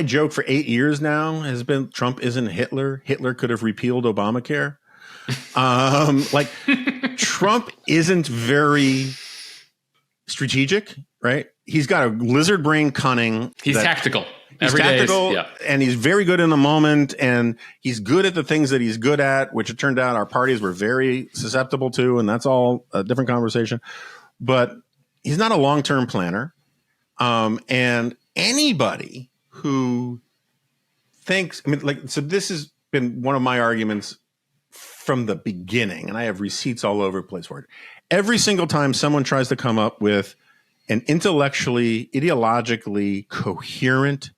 joke for 8 years now has been Trump isn't Hitler. Hitler could have repealed Obamacare. Trump isn't very strategic, right? He's got a lizard brain cunning. He's tactical. He's tactical, and he's very good in the moment, and he's good at the things that he's good at, which it turned out our parties were very susceptible to, and that's all a different conversation. But he's not a long-term planner, and anybody who thinks, so this has been one of my arguments from the beginning, and I have receipts all over the place for it. Every single time someone tries to come up with an intellectually, ideologically coherent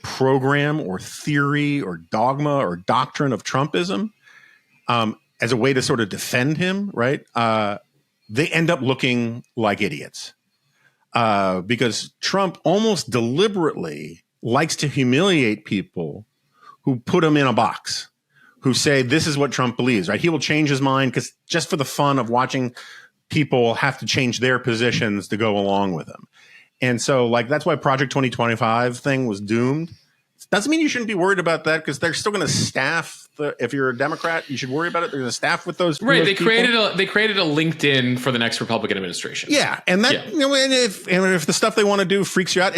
program or theory or dogma or doctrine of Trumpism as a way to sort of defend him, right? They end up looking like idiots because Trump almost deliberately likes to humiliate people who put him in a box, who say this is what Trump believes, right? He will change his mind because just for the fun of watching people have to change their positions to go along with him. And so that's why Project 2025 thing was doomed. Doesn't mean you shouldn't be worried about that because they're still going to staff if you're a Democrat, you should worry about it. They're going to staff with those. Right. They created a LinkedIn for the next Republican administration. Yeah. And that, and if the stuff they want to do freaks you out,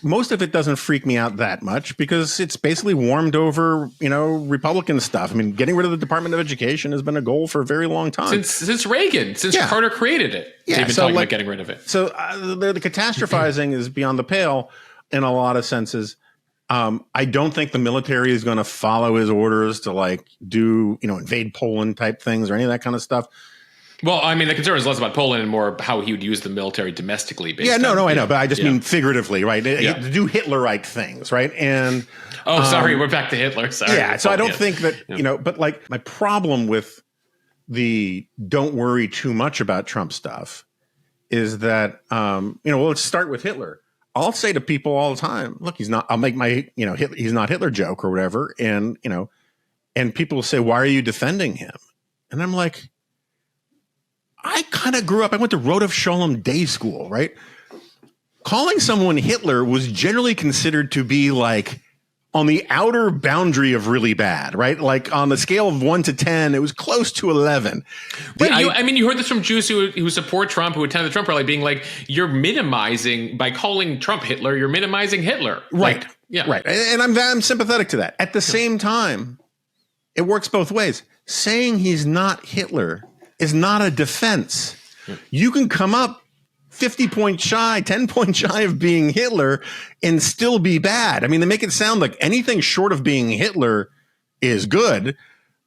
most of it doesn't freak me out that much because it's basically warmed over, Republican stuff. I mean, getting rid of the Department of Education has been a goal for a very long time. Since Reagan, since Carter created it. Yeah. They've been talking about getting rid of it. So the catastrophizing is beyond the pale in a lot of senses. I don't think the military is going to follow his orders to do, invade Poland type things or any of that kind of stuff. Well, I mean, the concern is less about Poland and more how he would use the military domestically. I know, but I just mean figuratively, right? To do Hitlerite things, right? And sorry, we're back to Hitler. Sorry. Yeah, so I don't think that but my problem with the don't worry too much about Trump stuff is that let's start with Hitler. I'll say to people all the time, look, I'll make my, he's not Hitler joke or whatever. And, and people will say, why are you defending him? And I'm like, I kind of grew up, I went to Rodef Sholem Day School, right? calling someone Hitler was generally considered to be like on the outer boundary of really bad, right? Like on the scale of 1 to 10, it was close to 11. Right. You heard this from Jews who support Trump, who attend the Trump rally, being like, you're minimizing, by calling Trump Hitler, you're minimizing Hitler. Right. Like, yeah. Right. And I'm sympathetic to that. At the same time, it works both ways. Saying he's not Hitler is not a defense. You can come up 50 points shy, 10 points shy of being Hitler and still be bad. I mean, they make it sound like anything short of being Hitler is good.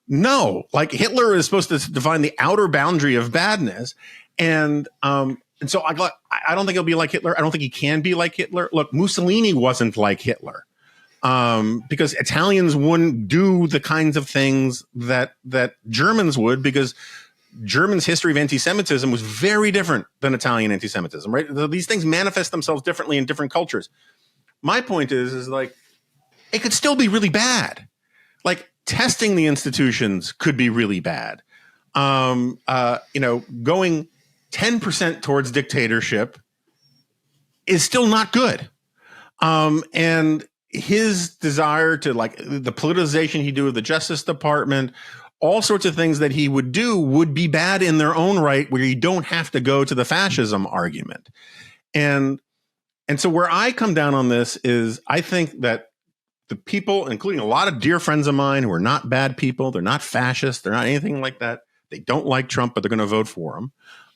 No, like Hitler is supposed to define the outer boundary of badness. And so I don't think he'll be like Hitler. I don't think he can be like Hitler. Look, Mussolini wasn't like Hitler because Italians wouldn't do the kinds of things that Germans would, because Germans' history of anti-Semitism was very different than Italian anti-Semitism, right? These things manifest themselves differently in different cultures. My point is like, it could still be really bad. Like testing the institutions could be really bad. Going 10% towards dictatorship is still not good. And his desire to, like, the politicization he do of the Justice Department, all sorts of things that he would do would be bad in their own right, where you don't have to go to the fascism argument. And so where I come down on this is, I think that the people, including a lot of dear friends of mine who are not bad people, they're not fascists, they're not anything like that. They don't like Trump, but they're going to vote for him.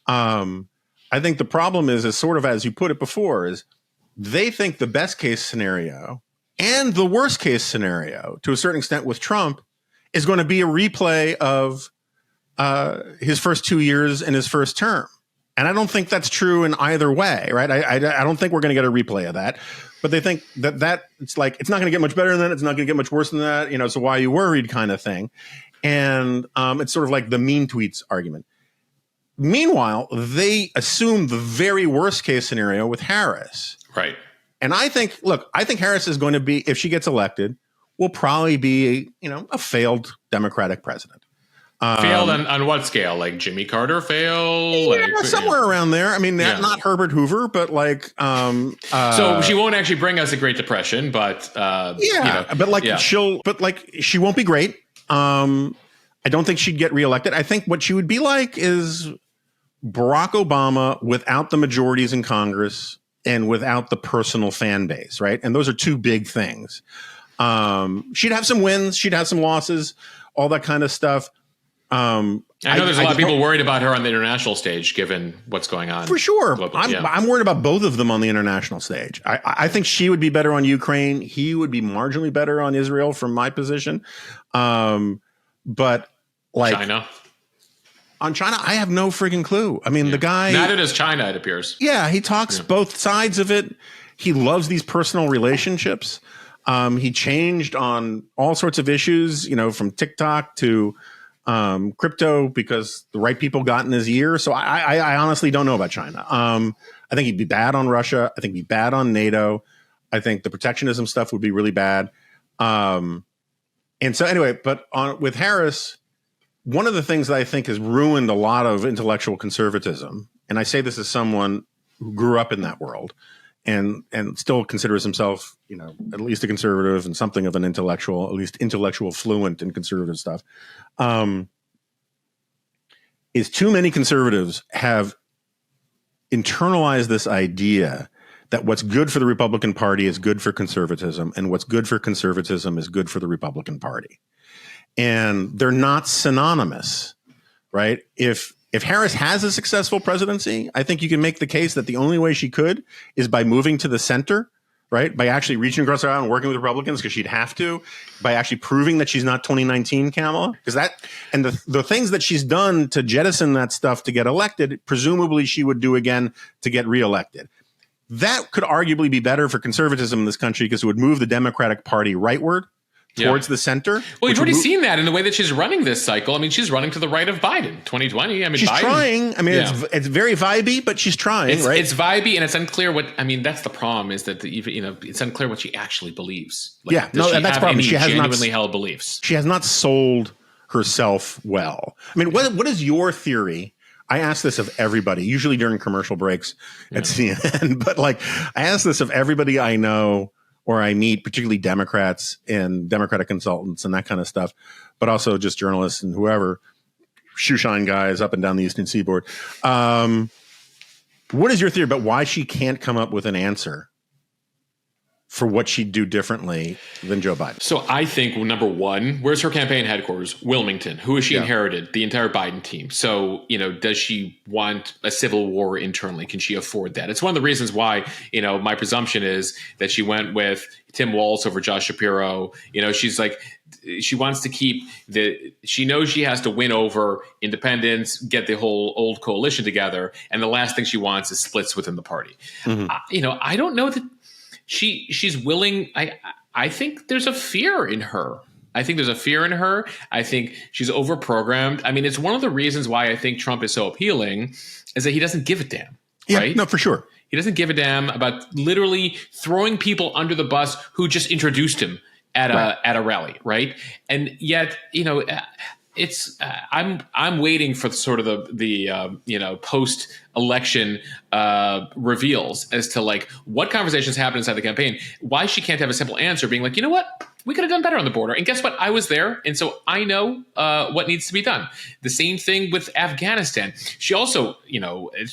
I think the problem is sort of as you put it before, is they think the best case scenario and the worst case scenario, to a certain extent with Trump, is going to be a replay of his first 2 years in his first term. And I don't think that's true in either way, right? I don't think we're going to get a replay of that. But they think that it's like, it's not going to get much better than that. It's not going to get much worse than that. So why are you worried kind of thing. And it's sort of like the mean tweets argument. Meanwhile, they assume the very worst case scenario with Harris. Right. And I think Harris is going to be, if she gets elected, will probably be, a failed Democratic president. Failed on what scale? Like Jimmy Carter failed? Yeah, somewhere around there. I mean, not Herbert Hoover, but like. So she won't actually bring us a Great Depression, but she won't be great. I don't think she'd get reelected. I think what she would be like is Barack Obama without the majorities in Congress and without the personal fan base, right? And those are two big things. She'd have some wins, she'd have some losses, all that kind of stuff. I know there's a lot of people worried about her on the international stage, given what's going on. For sure. I'm worried about both of them on the international stage. I think she would be better on Ukraine. He would be marginally better on Israel from my position. But like China. On China, I have no friggin' clue. I mean, the guy. Neither does China, it appears. Yeah, he talks both sides of it. He loves these personal relationships. He changed on all sorts of issues, from TikTok to crypto, because the right people got in his ear. So I honestly don't know about China. I think he'd be bad on Russia. I think he'd be bad on NATO. I think the protectionism stuff would be really bad. And so anyway, but with Harris, one of the things that I think has ruined a lot of intellectual conservatism, and I say this as someone who grew up in that world and still considers himself, at least a conservative and something of an intellectual, at least intellectual fluent in conservative stuff, is too many conservatives have internalized this idea that what's good for the Republican Party is good for conservatism, and what's good for conservatism is good for the Republican Party. And they're not synonymous, right? If Harris has a successful presidency, I think you can make the case that the only way she could is by moving to the center, right? By actually reaching across the aisle and working with Republicans, because she'd have to, by actually proving that she's not 2019 Kamala, because and the things that she's done to jettison that stuff to get elected, presumably she would do again to get reelected. That could arguably be better for conservatism in this country, because it would move the Democratic Party rightward towards the center. Well, you've already seen that in the way that she's running this cycle. I mean, she's running to the right of Biden, 2020. I mean, she's Biden, trying. I mean, it's very vibey, but she's trying, right? It's vibey, and it's unclear that's the problem, is that it's unclear what she actually believes. Like, that's the problem. She has genuinely held beliefs. She has not sold herself well. I mean, what is your theory I ask this of everybody, usually during commercial breaks at CNN, but like I ask this of everybody I know or I meet, particularly Democrats and Democratic consultants and that kind of stuff, but also just journalists and whoever, shoeshine guys up and down the Eastern Seaboard. What is your theory about why she can't come up with an answer for what she'd do differently than Joe Biden? So I think, well, number one, where's her campaign headquarters? Wilmington. Who has she inherited? The entire Biden team. So, does she want a civil war internally? Can she afford that? It's one of the reasons why, my presumption is that she went with Tim Walz over Josh Shapiro. She's like, she wants to keep she knows she has to win over independents, get the whole old coalition together. And the last thing she wants is splits within the party. I don't know that she's willing. I think there's a fear in her. I think she's overprogrammed. I mean, it's one of the reasons why I think Trump is so appealing is that he doesn't give a damn. Yeah, right? No, for sure. He doesn't give a damn about literally throwing people under the bus who just introduced him at a rally, right? And yet, it's I'm waiting for sort of the post election reveals as to like what conversations happen inside the campaign. Why she can't have a simple answer, being like, you know what, we could have done better on the border, and guess what? I was there, and so I know what needs to be done. The same thing with Afghanistan. She also,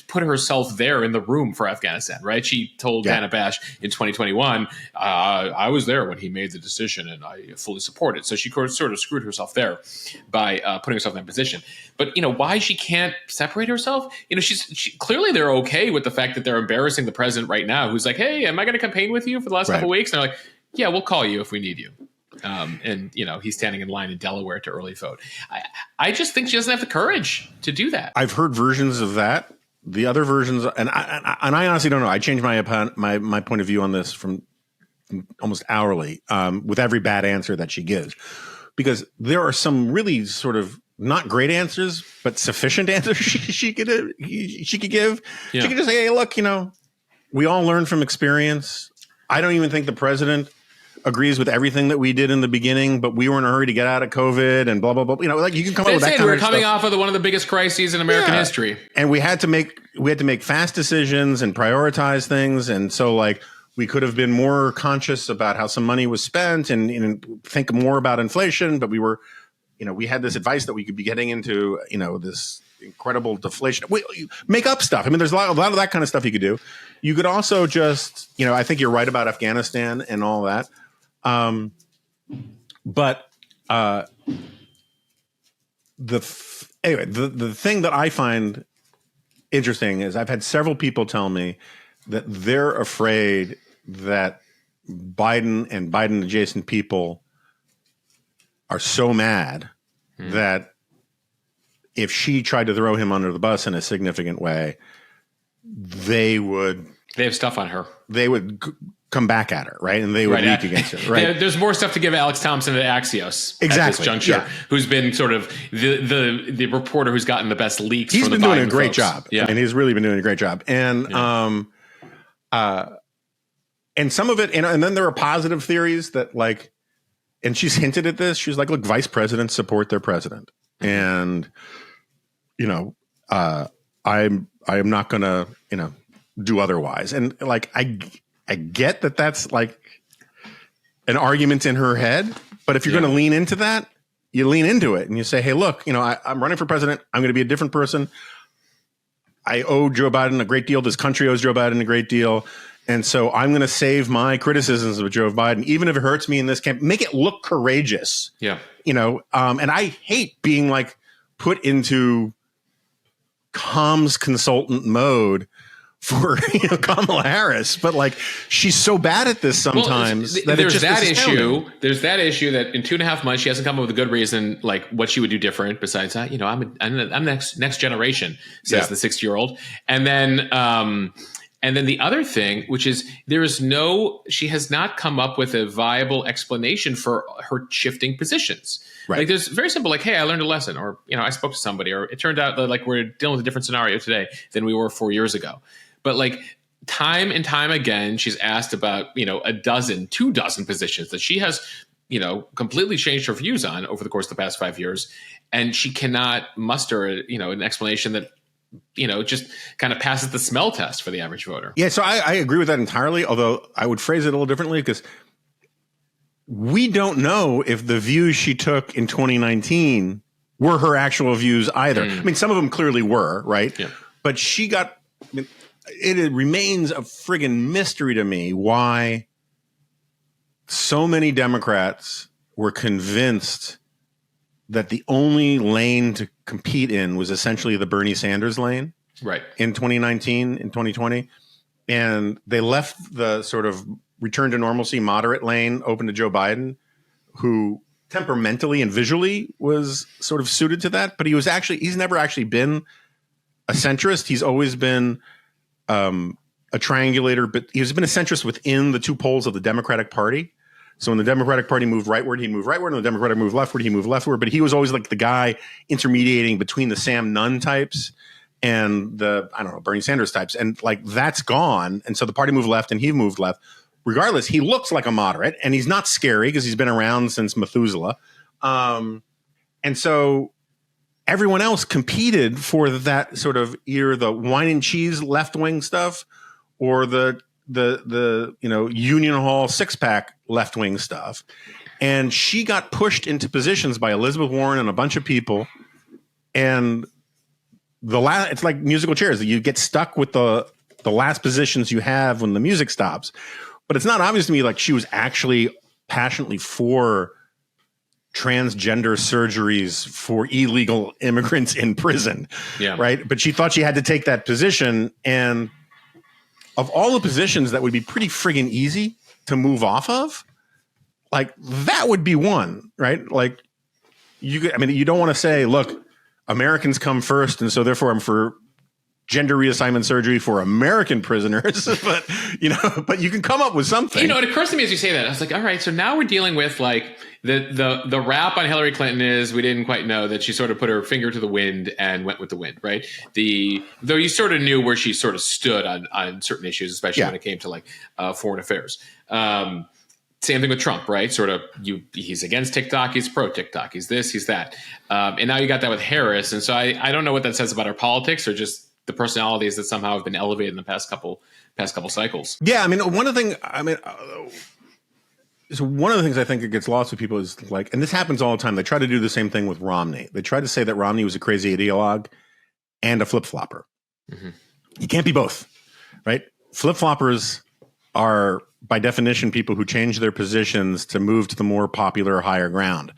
put herself there in the room for Afghanistan, right? She told Hannah Bash in 2021, I was there when he made the decision, and I fully support it. So she sort of screwed herself there by putting herself in that position. But why she can't separate herself? She clearly they're okay with the fact that they're embarrassing the president right now, who's like, hey, am I going to campaign with you for the last couple of weeks? And they're like, yeah, we'll call you if we need you. And he's standing in line in Delaware to early vote. I just think she doesn't have the courage to do that. I've heard versions of that. The other versions, and I honestly don't know. I change my point of view on this from almost hourly with every bad answer that she gives, because there are some really sort of not great answers, but sufficient answers she could give. Yeah. She could just say, hey, look, we all learn from experience. I don't even think the president agrees with everything that we did in the beginning, but we were in a hurry to get out of COVID and blah, blah, blah. Like you can come up with that kind of stuff. We're coming off of one of the biggest crises in American history. And we had to make fast decisions and prioritize things. And so like we could have been more conscious about how some money was spent and think more about inflation, but we were, we had this advice that we could be getting into, this incredible deflation. Make up stuff. I mean, there's a lot of that kind of stuff you could do. You could also just, I think you're right about Afghanistan and all that. But the thing that I find interesting is I've had several people tell me that they're afraid that Biden and Biden adjacent people are so mad that if she tried to throw him under the bus in a significant way, they have stuff on her. They would come back at her, right? And they would leak against her, right? There's more stuff to give Alex Thompson at Axios exactly. at this juncture, who's been sort of the reporter who's gotten the best leaks. He's from been the doing Biden a great folks. job. Yeah. I mean, he's really been doing a great job. And and some of it, and then there are positive theories that like, and she's hinted at this. She's like, look, vice presidents support their president. And, I am not going to, do otherwise. And like, I get that that's like an argument in her head, but if you're going to lean into that, you lean into it and you say, hey, look, I'm running for president. I'm going to be a different person. I owe Joe Biden a great deal. This country owes Joe Biden a great deal. And so I'm going to save my criticisms of Joe Biden, even if it hurts me in this camp, make it look courageous. Yeah. And I hate being like put into comms consultant mode for Kamala Harris, but like she's so bad at this sometimes. Well, there's that issue. There's that issue that in 2.5 months she hasn't come up with a good reason, like what she would do different. Besides that, I'm next generation, says the 60-year-old, and then the other thing, which is she has not come up with a viable explanation for her shifting positions. Right. Like there's very simple, like, hey, I learned a lesson, or I spoke to somebody, or it turned out that like we're dealing with a different scenario today than we were 4 years ago. But like time and time again, she's asked about, 2 dozen positions that she has, completely changed her views on over the course of the past 5 years. And she cannot muster, an explanation that just kind of passes the smell test for the average voter. Yeah, so I agree with that entirely, although I would phrase it a little differently because we don't know if the views she took in 2019 were her actual views either. I mean, some of them clearly were, right? Yeah. But she got, it remains a friggin' mystery to me why so many Democrats were convinced that the only lane to compete in was essentially the Bernie Sanders lane. Right. In 2019, in 2020. And they left the sort of return to normalcy moderate lane open to Joe Biden, who temperamentally and visually was sort of suited to that. But he's never actually been a centrist. He's always been a triangulator, but he's been a centrist within the two poles of the Democratic Party. So when the Democratic Party moved rightward, he'd move rightward. When the Democratic moved leftward, he moved leftward. But he was always like the guy intermediating between the Sam Nunn types and the, Bernie Sanders types. And like that's gone. And so the party moved left and he moved left. Regardless, he looks like a moderate and he's not scary because he's been around since Methuselah. And so everyone else competed for that sort of either the wine and cheese left-wing stuff or the Union Hall six-pack left-wing stuff. And she got pushed into positions by Elizabeth Warren and a bunch of people. And it's like musical chairs. You get stuck with the last positions you have when the music stops. But it's not obvious to me like she was actually passionately for transgender surgeries for illegal immigrants in prison. Yeah. Right. But she thought she had to take that position. And of all the positions that would be pretty friggin' easy to move off of, like that would be one, right? Like you don't want to say, look, Americans come first. And so therefore I'm for gender reassignment surgery for American prisoners, but you can come up with something. It occurs to me as you say that, I was like, all right, so now we're dealing with like the rap on Hillary Clinton is we didn't quite know that she sort of put her finger to the wind and went with the wind, right? Though you sort of knew where she sort of stood on certain issues, especially when it came to like foreign affairs. Same thing with Trump, right? Sort of he's against TikTok, he's pro TikTok, he's this, he's that. And now you got that with Harris. And so I don't know what that says about our politics or just the personalities that somehow have been elevated in the past couple cycles. Yeah, one of the things I think that gets lost with people is like, and this happens all the time. They try to do the same thing with Romney. They tried to say that Romney was a crazy ideologue and a flip flopper. Mm-hmm. You can't be both, right? Flip floppers are by definition people who change their positions to move to the more popular, higher ground.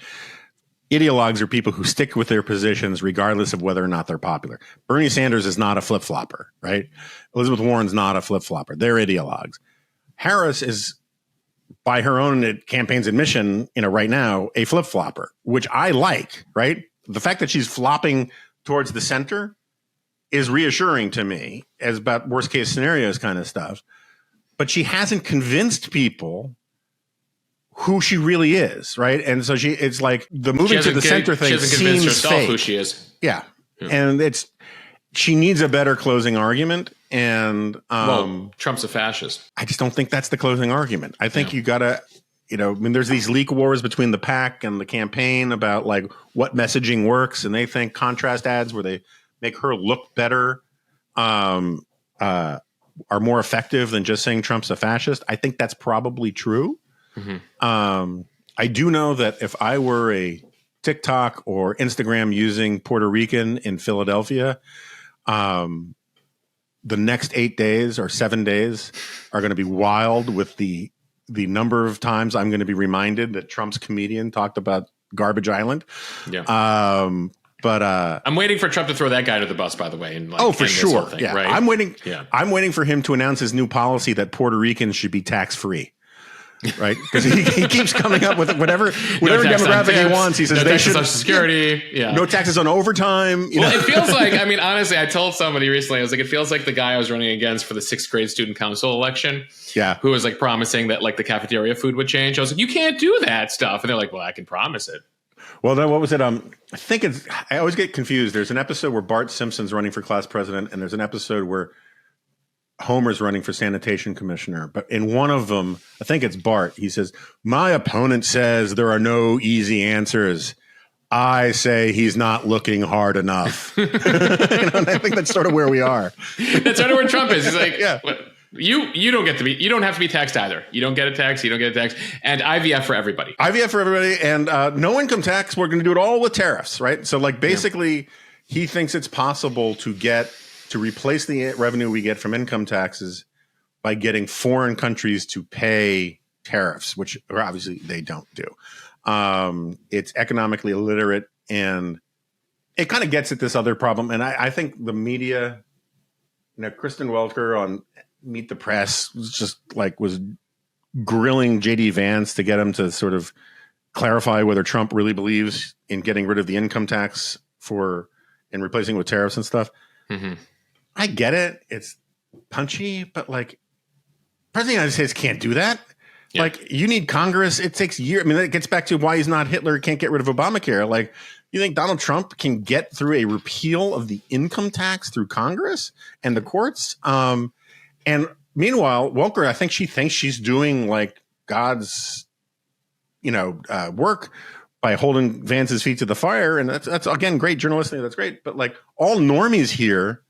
Ideologues are people who stick with their positions regardless of whether or not they're popular. Bernie Sanders is not a flip-flopper, right? Elizabeth Warren's not a flip-flopper. They're ideologues. Harris is, by her own campaign's admission, right now, a flip-flopper, which I like, right? The fact that she's flopping towards the center is reassuring to me as about worst-case scenarios kind of stuff. But she hasn't convinced people who she really is, right? And so it's like the moving to the center thing seems herself fake. Who she is. Yeah. And she needs a better closing argument. And Trump's a fascist. I just don't think that's the closing argument. I think you gotta, there's these leak wars between the PAC and the campaign about like what messaging works, and they think contrast ads where they make her look better are more effective than just saying Trump's a fascist. I think that's probably true. Mm-hmm. I do know that if I were a TikTok or Instagram using Puerto Rican in Philadelphia, the next 8 days or 7 days are going to be wild with the number of times I'm going to be reminded that Trump's comedian talked about Garbage Island. Yeah. But I'm waiting for Trump to throw that guy to the bus, by the way. And for sure. Thing, yeah. Right? I'm waiting. Yeah. I'm waiting for him to announce his new policy that Puerto Ricans should be tax free. Right, because he keeps coming up with whatever demographic he wants. He says no they should Social Security, no taxes on overtime. It feels like. Honestly, I told somebody recently. I was like, it feels like the guy I was running against for the 6th grade student council election. Yeah, who was like promising that like the cafeteria food would change. I was like, you can't do that stuff, and they're like, well, I can promise it. Well, then what was it? I think I always get confused. There's an episode where Bart Simpson's running for class president, and there's an episode where Homer's running for sanitation commissioner. But in one of them, I think it's Bart, he says, my opponent says there are no easy answers. I say he's not looking hard enough. And I think that's sort of where we are. That's sort of where Trump is. He's like, yeah. You don't have to be taxed either. You don't get a tax. You don't get a tax. And IVF for everybody. IVF for everybody. And no income tax. We're going to do it all with tariffs, right? So like basically he thinks it's possible to replace the revenue we get from income taxes by getting foreign countries to pay tariffs, which obviously they don't do. It's economically illiterate, and it kind of gets at this other problem. And I think the media, Kristen Welker on Meet the Press was grilling JD Vance to get him to sort of clarify whether Trump really believes in getting rid of the income tax and replacing it with tariffs and stuff. Mm-hmm. I get it. It's punchy, but like President of the United States can't do that. Yeah. Like you need Congress. It takes years. I mean, that gets back to why he's not Hitler. Can't get rid of Obamacare. Like you think Donald Trump can get through a repeal of the income tax through Congress and the courts? And meanwhile, Welker, I think she thinks she's doing like God's, work by holding Vance's feet to the fire. And that's again, great journalistic. That's great. But like all normies here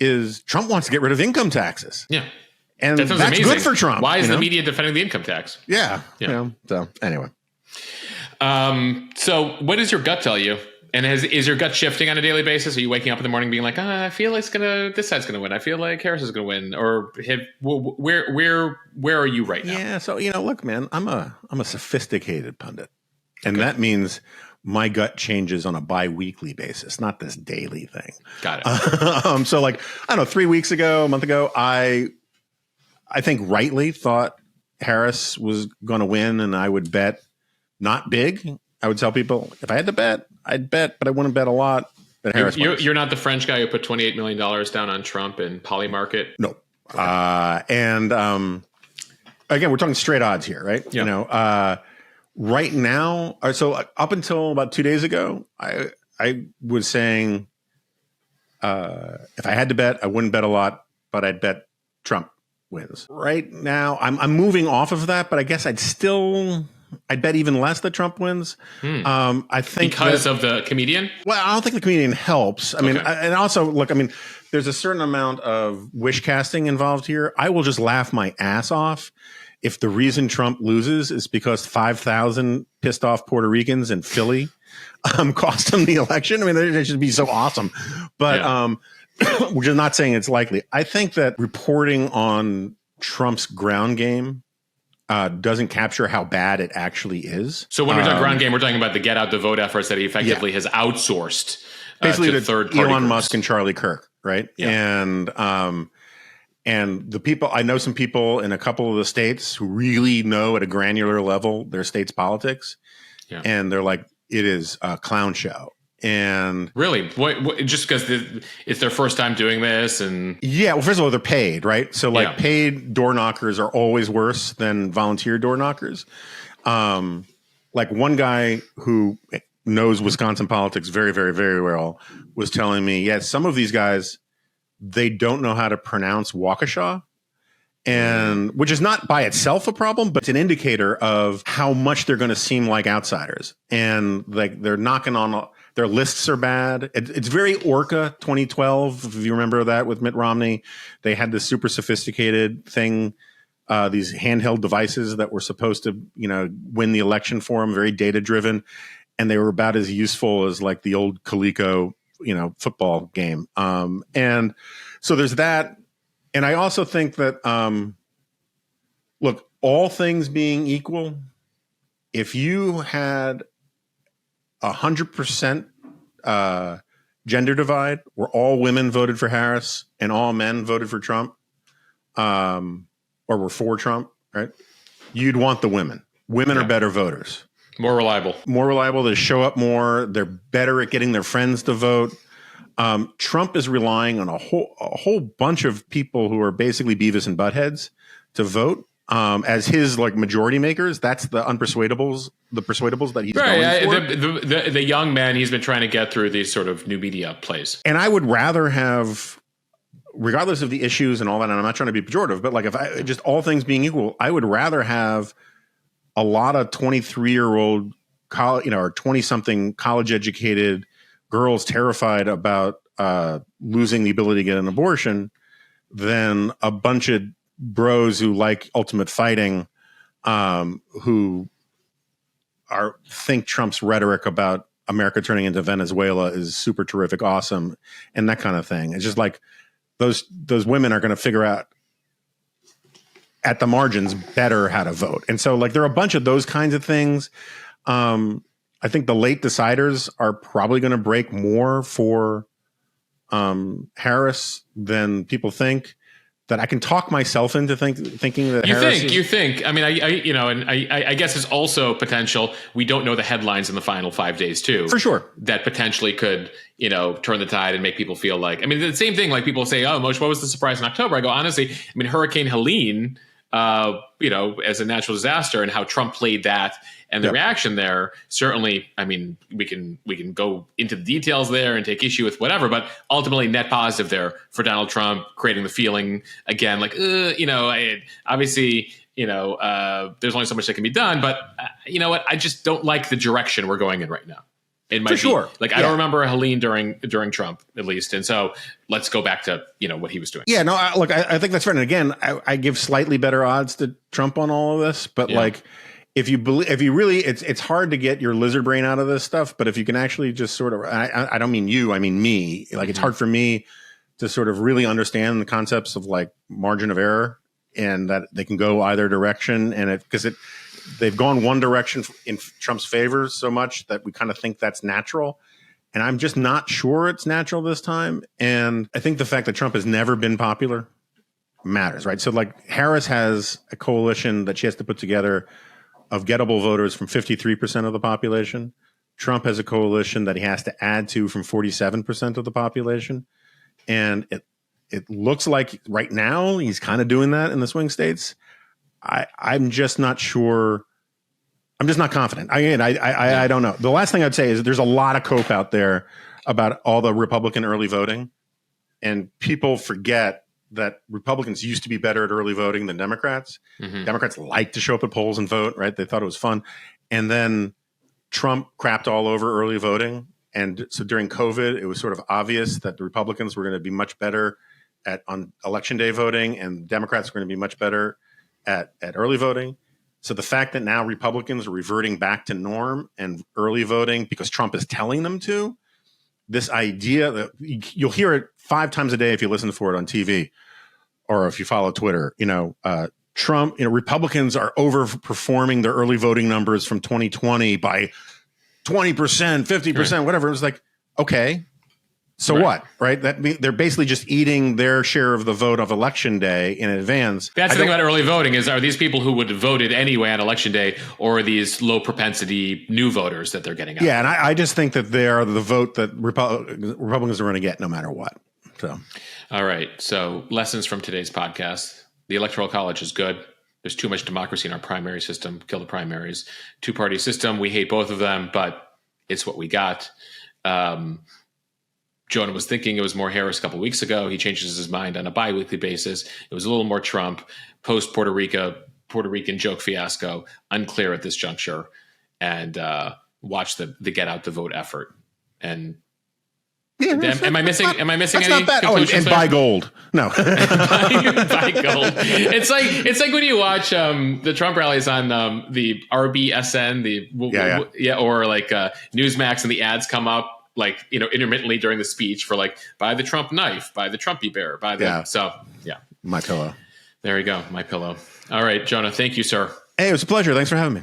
is Trump wants to get rid of income taxes. Yeah. And that's amazing. Good for Trump. Why is the media defending the income tax? Yeah. So anyway. So what does your gut tell you? And is your gut shifting on a daily basis? Are you waking up in the morning being like, I feel like this side's going to win. I feel like Harris is going to win. Or where are you right now? Yeah. So, look, man, I'm a sophisticated pundit. And that means my gut changes on a bi-weekly basis, not this daily thing. Got it. So like, I don't know, 3 weeks ago, a month ago, I think rightly thought Harris was going to win, and I would bet not big. I would tell people if I had to bet, I'd bet, but I wouldn't bet a lot. But Harris you're not the French guy who put $28 million down on Trump in Polymarket? No. Okay. Again, we're talking straight odds here, right? Yeah. Right now, so up until about 2 days ago, I was saying if I had to bet, I wouldn't bet a lot, but I'd bet Trump wins. Right now, I'm moving off of that, but I guess I'd bet even less that Trump wins. I think because of the comedian. Well, I don't think the comedian helps. I mean, and also look, there's a certain amount of wish casting involved here. I will just laugh my ass off if the reason Trump loses is because 5,000 pissed off Puerto Ricans in Philly cost him the election. I mean, that should be so awesome. But which is not saying it's likely. I think that reporting on Trump's ground game doesn't capture how bad it actually is. So when we're talking ground game, we're talking about the get out the vote efforts that he effectively has outsourced basically to third party Elon groups. Musk and Charlie Kirk, right? Yeah. And the people, I know some people in a couple of the states who really know at a granular level their state's politics. Yeah. And they're like, it is a clown show. And really, what just because it's their first time doing this, and well, first of all, they're paid, right? So like paid door knockers are always worse than volunteer door knockers. Like one guy who knows Wisconsin politics very, very, very well was telling me, some of these guys, they don't know how to pronounce Waukesha. And which is not by itself a problem, but it's an indicator of how much they're going to seem like outsiders. And like they're knocking on their lists are bad. It's very Orca 2012. If you remember that with Mitt Romney, they had this super sophisticated thing, these handheld devices that were supposed to, win the election for them, very data driven. And they were about as useful as like the old Coleco, football game. And so there's that. And I also think that, look, all things being equal, if you had 100% gender divide, where all women voted for Harris and all men voted for Trump, or were for Trump, right? You'd want the women. Women are better voters. More reliable. More reliable. They show up more. They're better at getting their friends to vote. Trump is relying on a whole bunch of people who are basically Beavis and Buttheads to vote as his like majority makers. That's the unpersuadables, the persuadables that he's going for. The young man he's been trying to get through these sort of new media plays. And I would rather have, regardless of the issues and all that, and I'm not trying to be pejorative, but like if I just all things being equal, I would rather have a lot of 23-year-old college, or 20-something college-educated girls terrified about losing the ability to get an abortion than a bunch of bros who like ultimate fighting, who think Trump's rhetoric about America turning into Venezuela is super terrific, awesome, and that kind of thing. It's just like those women are going to figure out at the margins better how to vote. And so like there are a bunch of those kinds of things. I think the late deciders are probably going to break more for Harris than people think. That I can talk myself into thinking that you think. I mean, I guess it's also potential. We don't know the headlines in the final 5 days too, for sure. That potentially could, turn the tide and make people feel like. I mean, the same thing. Like people say, "Oh, Moshe, what was the surprise in October?" I go, honestly, I mean, Hurricane Helene, as a natural disaster, and how Trump played that. And the reaction there, certainly, I mean, we can go into the details there and take issue with whatever, but ultimately net positive there for Donald Trump, creating the feeling again, like, obviously, there's only so much that can be done, but you know what? I just don't like the direction we're going in right now. It might be like, I don't remember a Helene during Trump, at least. And so let's go back to, what he was doing. Yeah, no, I think that's right. And again, I give slightly better odds to Trump on all of this, but if you really, it's hard to get your lizard brain out of this stuff, but if you can actually just sort of, I don't mean you, I mean me, like it's hard for me to sort of really understand the concepts of like margin of error and that they can go either direction. And they've gone one direction in Trump's favor so much that we kind of think that's natural. And I'm just not sure it's natural this time. And I think the fact that Trump has never been popular matters, right? So like Harris has a coalition that she has to put together of gettable voters from 53% of the population. Trump has a coalition that he has to add to from 47% of the population. And it looks like right now he's kind of doing that in the swing states. I'm just not sure. I'm just not confident. I don't know. The last thing I'd say is there's a lot of cope out there about all the Republican early voting. And people forget that Republicans used to be better at early voting than Democrats. Mm-hmm. Democrats like to show up at polls and vote, right? They thought it was fun. And then Trump crapped all over early voting. And so during COVID, it was sort of obvious that the Republicans were going to be much better on election day voting and Democrats were going to be much better at early voting. So the fact that now Republicans are reverting back to norm and early voting because Trump is telling them to, this idea that you'll hear it 5 times a day if you listen for it on TV or if you follow Twitter, Trump, Republicans are overperforming their early voting numbers from 2020 by 20%, 50%, whatever. It was like, okay, so what, right? They're basically just eating their share of the vote of election day in advance. That's the thing about early voting is, are these people who would have voted anyway on election day, or are these low propensity new voters that they're getting out? Yeah, and I just think that they are the vote that Republicans are going to get no matter what. So, all right. So lessons from today's podcast. The Electoral College is good. There's too much democracy in our primary system. Kill the primaries. Two-party system. We hate both of them, but it's what we got. Jonah was thinking it was more Harris a couple weeks ago. He changes his mind on a bi-weekly basis. It was a little more Trump. Post Puerto Rican joke fiasco. Unclear at this juncture. And watch the get out the vote effort. And am I missing any conclusions? And buy gold. No. buy gold. It's like when you watch the Trump rallies on the RBSN, or like Newsmax, and the ads come up like intermittently during the speech for like, buy the Trump knife, buy the Trumpy bear, My pillow. There you go, my pillow. All right, Jonah, thank you, sir. Hey, it was a pleasure. Thanks for having me.